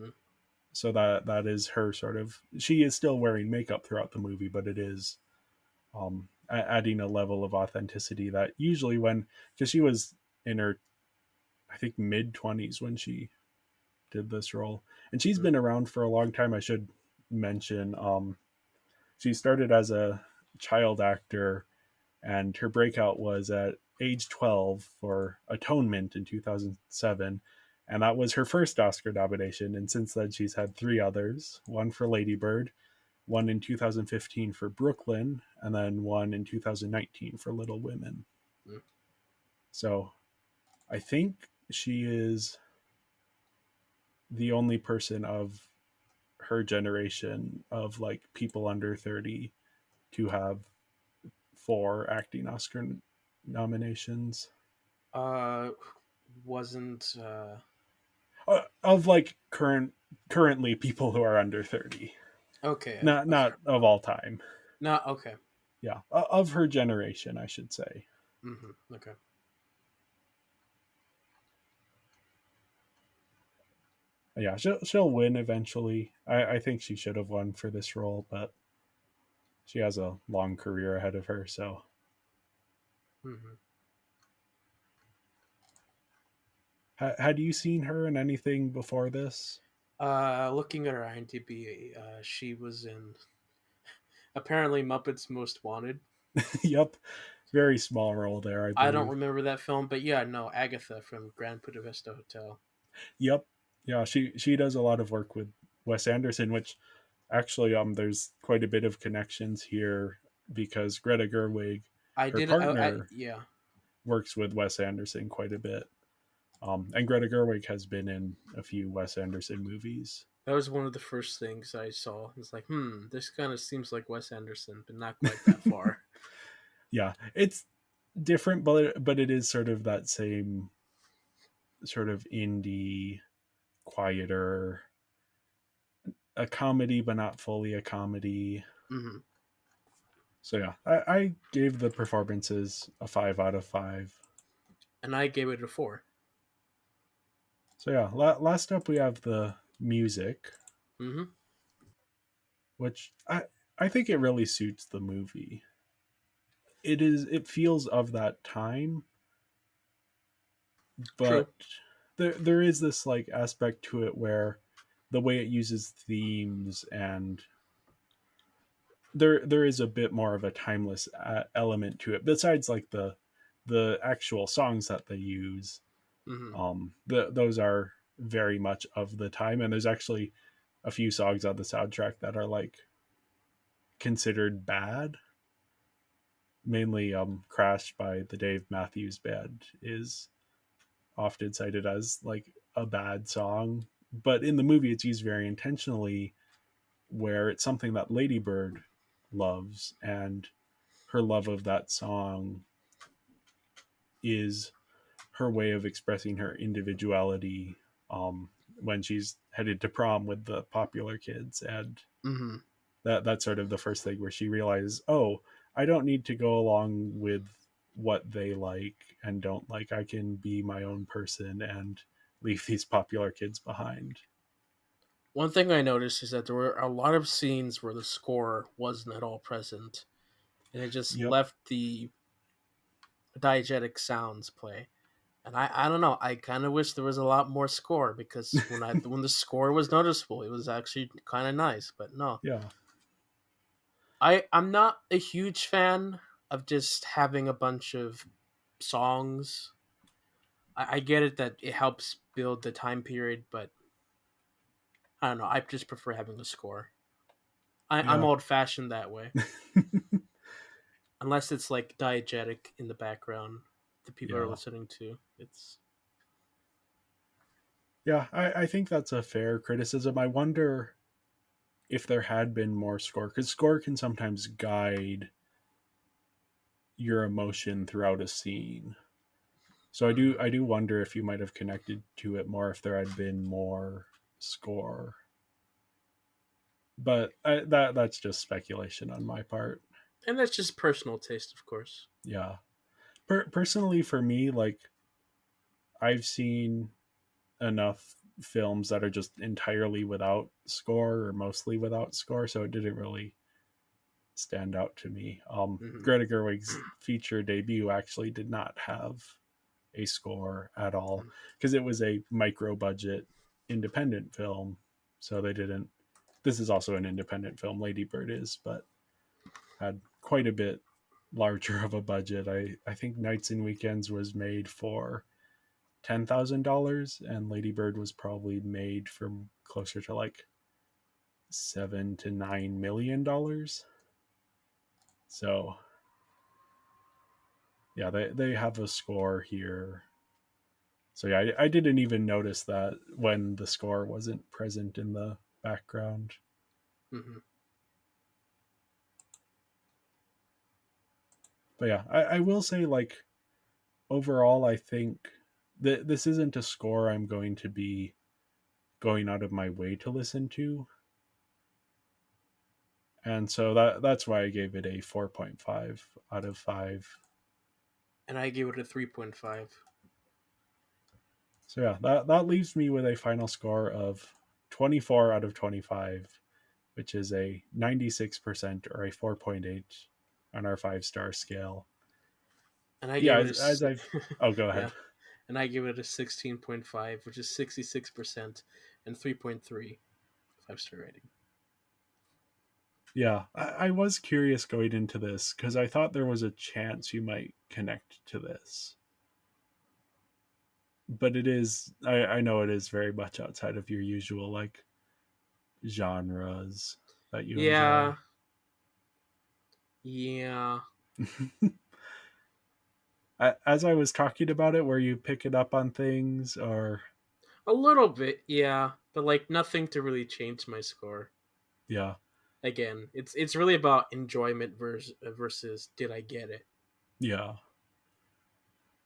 Speaker 6: Mm.
Speaker 5: So that is her sort of, she is still wearing makeup throughout the movie, but it is adding a level of authenticity that usually because she was in her, I think, mid-20s when she did this role, and she's been around for a long time. I should mention she started as a child actor, and her breakout was at age 12 for Atonement in 2007, and that was her first Oscar nomination. And since then she's had 3 others, one for Lady Bird, one in 2015 for Brooklyn, and then one in 2019 for Little Women.
Speaker 6: Mm.
Speaker 5: So I think she is the only person of her generation of, like, people under 30 to have 4 acting Oscar nominations.
Speaker 6: Wasn't
Speaker 5: Of, like, currently people who are under 30.
Speaker 6: okay.
Speaker 5: Not of all time.
Speaker 6: No, okay.
Speaker 5: Yeah, of her generation, I should say.
Speaker 6: Mm-hmm. Okay.
Speaker 5: Yeah, she'll win eventually. I think she should have won for this role, but she has a long career ahead of her, so.
Speaker 6: Mm-hmm.
Speaker 5: Had you seen her in anything before this?
Speaker 6: Looking at her IMDb, she was in apparently Muppets Most Wanted.
Speaker 5: Yep, very small role there, I believe.
Speaker 6: I don't remember that film, but yeah, no, Agatha from Grand Budapest Hotel.
Speaker 5: Yep, yeah, she does a lot of work with Wes Anderson, which actually there's quite a bit of connections here because Greta Gerwig, her partner,
Speaker 6: yeah,
Speaker 5: works with Wes Anderson quite a bit. And Greta Gerwig has been in a few Wes Anderson movies.
Speaker 6: That was one of the first things I saw. It's like, this kind of seems like Wes Anderson, but not quite that far.
Speaker 5: Yeah, it's different, but it is sort of that same sort of indie, quieter, a comedy, but not fully a comedy.
Speaker 6: Mm-hmm.
Speaker 5: So yeah, I gave the performances a 5 out of 5.
Speaker 6: And I gave it a 4.
Speaker 5: So yeah, last up we have the music,
Speaker 6: Mm-hmm.
Speaker 5: which I think it really suits the movie. It feels of that time,
Speaker 6: True.
Speaker 5: but there is this like aspect to it where the way it uses themes, and there is a bit more of a timeless element to it besides like the actual songs that they use.
Speaker 6: Mm-hmm.
Speaker 5: Those are very much of the time, and there's actually a few songs on the soundtrack that are like considered bad. Mainly Crash by the Dave Matthews Band is often cited as like a bad song, but in the movie it's used very intentionally, where it's something that Lady Bird loves, and her love of that song is her way of expressing her individuality, when she's headed to prom with the popular kids. And
Speaker 6: Mm-hmm.
Speaker 5: that's sort of the first thing where she realizes, oh, I don't need to go along with what they like and don't like. I can be my own person and leave these popular kids behind.
Speaker 6: One thing I noticed is that there were a lot of scenes where the score wasn't at all present, and it just
Speaker 5: Yep.
Speaker 6: left the diegetic sounds play. And I don't know. I kind of wish there was a lot more score, because when the score was noticeable, it was actually kind of nice. But no,
Speaker 5: Yeah.
Speaker 6: I'm not a huge fan of just having a bunch of songs. I get it that it helps build the time period, but I don't know. I just prefer having a score. I'm
Speaker 5: Yeah.
Speaker 6: old fashioned that way. Unless it's like diegetic in the background, the people are
Speaker 5: Yeah.
Speaker 6: listening to. It's
Speaker 5: Yeah. I think that's a fair criticism. I wonder if there had been more score, because score can sometimes guide your emotion throughout a scene. So I do wonder if you might have connected to it more if there had been more score. But that's just speculation on my part.
Speaker 6: and that's just personal taste, of course.
Speaker 5: Yeah. Personally, for me, like I've seen enough films that are just entirely without score or mostly without score, so it didn't really stand out to me.
Speaker 6: Mm-hmm.
Speaker 5: Greta Gerwig's feature debut actually did not have a score at all, because it was a micro budget independent film, so they didn't. This is also an independent film, Lady Bird is, but had quite a bit larger of a budget. I think Nights and Weekends was made for $10,000, and Lady Bird was probably made for closer to like $7 to $9 million. So yeah, they have a score here. So yeah, I didn't even notice that when the score wasn't present in the background.
Speaker 6: Mm-hmm.
Speaker 5: But yeah, I will say, like, overall, I think that this isn't a score I'm going to be going out of my way to listen to. And so that's why I gave it a 4.5 out of 5.
Speaker 6: And I gave it a 3.5.
Speaker 5: So yeah, that leaves me with a final score of 24 out of 25, which is a 96% or a 4.8 on our 5-star scale.
Speaker 6: And I
Speaker 5: Yeah,
Speaker 6: gave it
Speaker 5: as I've oh, go
Speaker 6: yeah,
Speaker 5: ahead.
Speaker 6: and I give it a 16.5, which is 66% and 3.3 5-star rating.
Speaker 5: Yeah, I was curious going into this because I thought there was a chance you might connect to this. But it is, I know it is very much outside of your usual, like, genres that you enjoy.
Speaker 6: Yeah, yeah.
Speaker 5: As I was talking about it, were you picking up on things, or?
Speaker 6: A little bit, yeah, but like nothing to really change my score.
Speaker 5: Yeah.
Speaker 6: Again, it's really about enjoyment versus did I get it.
Speaker 5: Yeah.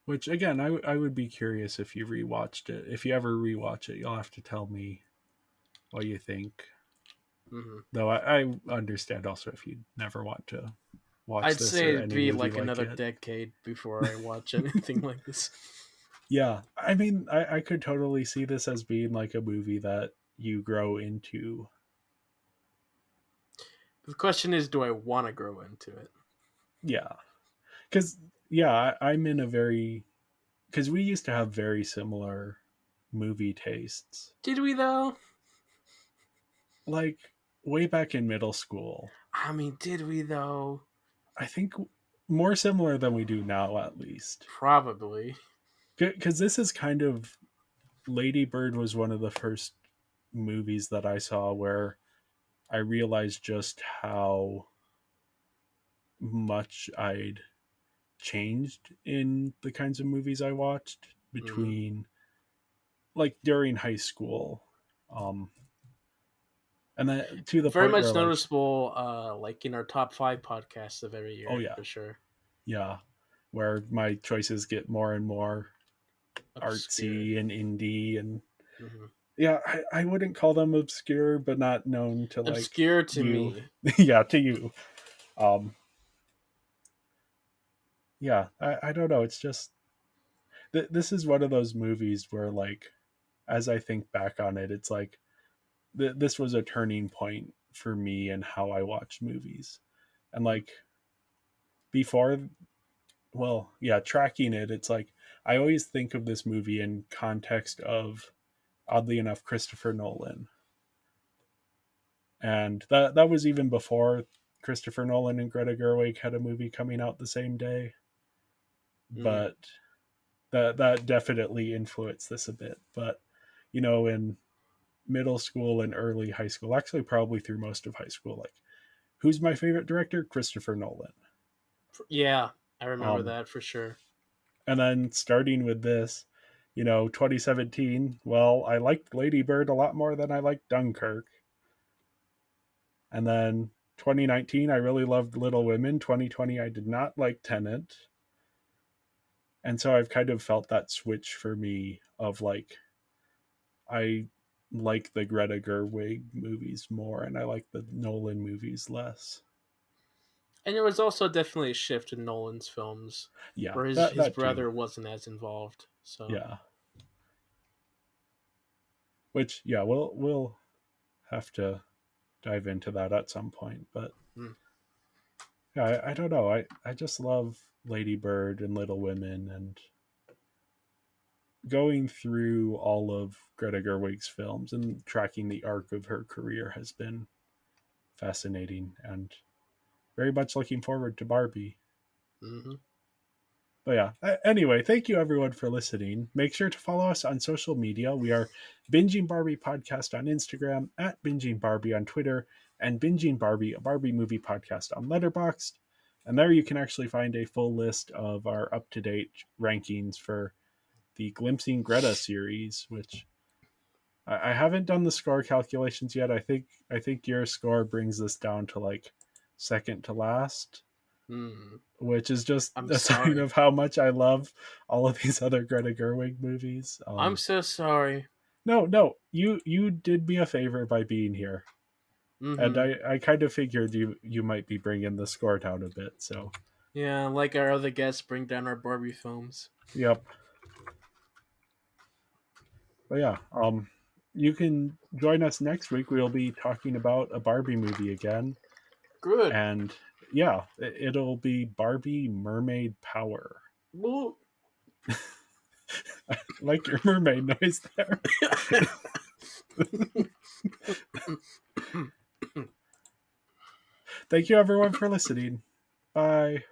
Speaker 5: Which again, I would be curious if you rewatched it. If you ever rewatch it, you'll have to tell me what you think.
Speaker 6: Mm-hmm.
Speaker 5: Though I understand also if you never want to watch
Speaker 6: I'd
Speaker 5: this
Speaker 6: say
Speaker 5: or
Speaker 6: it'd
Speaker 5: any
Speaker 6: be
Speaker 5: movie
Speaker 6: like
Speaker 5: like
Speaker 6: another
Speaker 5: it.
Speaker 6: decade before I watch anything like this.
Speaker 5: Yeah. I mean, I could totally see this as being like a movie that you grow into.
Speaker 6: The question is, do I want to grow into it?
Speaker 5: Yeah. Because, yeah, I'm in a very. Because we used to have very similar movie tastes.
Speaker 6: Did we though?
Speaker 5: Like, way back in middle school.
Speaker 6: I mean, did we though?
Speaker 5: I think more similar than we do now, at least.
Speaker 6: Probably.
Speaker 5: Because this is kind of. Lady Bird was one of the first movies that I saw where I realized just how much I'd changed in the kinds of movies I watched
Speaker 6: Mm-hmm.
Speaker 5: between like during high school. Um and then to the
Speaker 6: Very
Speaker 5: point where
Speaker 6: much
Speaker 5: like,
Speaker 6: noticeable, like in our top 5 podcasts of every
Speaker 5: oh
Speaker 6: year,
Speaker 5: yeah,
Speaker 6: for sure.
Speaker 5: yeah, where my choices get more and more
Speaker 6: Obscure.
Speaker 5: artsy and indie and
Speaker 6: Mm-hmm.
Speaker 5: yeah, I wouldn't call them obscure, but not known to like
Speaker 6: Obscure to
Speaker 5: you.
Speaker 6: me.
Speaker 5: Yeah, to you. Um yeah, I don't know. It's just this is one of those movies where like as I think back on it, it's like this was a turning point for me and how I watched movies. And like before, well, yeah, tracking it, it's like I always think of this movie in context of, oddly enough, Christopher Nolan. And that was even before Christopher Nolan and Greta Gerwig had a movie coming out the same day.
Speaker 6: Mm.
Speaker 5: But that definitely influenced this a bit. But in middle school and early high school, actually probably through most of high school, like who's my favorite director? Christopher Nolan.
Speaker 6: Yeah, I remember
Speaker 5: Um,
Speaker 6: that for sure.
Speaker 5: and then starting with this, 2017, well, I liked Lady Bird a lot more than I liked Dunkirk. And then 2019, I really loved Little Women. 2020, I did not like Tenet. And so I've kind of felt that switch for me of like, I like the Greta Gerwig movies more and I like the Nolan movies less.
Speaker 6: And there was also definitely a shift in Nolan's films
Speaker 5: Yeah,
Speaker 6: where his,
Speaker 5: that
Speaker 6: his
Speaker 5: that too.
Speaker 6: brother wasn't as involved. So,
Speaker 5: Yeah. Which yeah, we'll have to dive into that at some point. But
Speaker 6: mm.
Speaker 5: yeah, I don't know. I just love Lady Bird and Little Women, and going through all of Greta Gerwig's films and tracking the arc of her career has been fascinating, and very much looking forward to Barbie.
Speaker 6: Mm-hmm.
Speaker 5: But yeah, anyway, thank you everyone for listening. Make sure to follow us on social media. We are Binging Barbie Podcast on Instagram, at Binging Barbie on Twitter, and Binging Barbie, a Barbie movie podcast on Letterboxd. And there you can actually find a full list of our up to date rankings for the Glimpsing Greta series, which I haven't done the score calculations yet. I think your score brings this down to like second to last,
Speaker 6: Mm.
Speaker 5: which is just
Speaker 6: I'm
Speaker 5: a sign
Speaker 6: sorry.
Speaker 5: of how much I love all of these other Greta Gerwig movies.
Speaker 6: I'm so sorry.
Speaker 5: No, you did me a favor by being here, and
Speaker 6: Mm-hmm.
Speaker 5: I kind of figured you might be bringing the score down a bit. So
Speaker 6: Yeah, like our other guests bring down our Barbie films.
Speaker 5: yep. But yeah, you can join us next week. We'll be talking about a Barbie movie again,
Speaker 6: Good.
Speaker 5: and yeah, it'll be Barbie Mermaid Power.
Speaker 6: Well,
Speaker 5: Like your mermaid noise there. Thank you everyone for listening. Bye.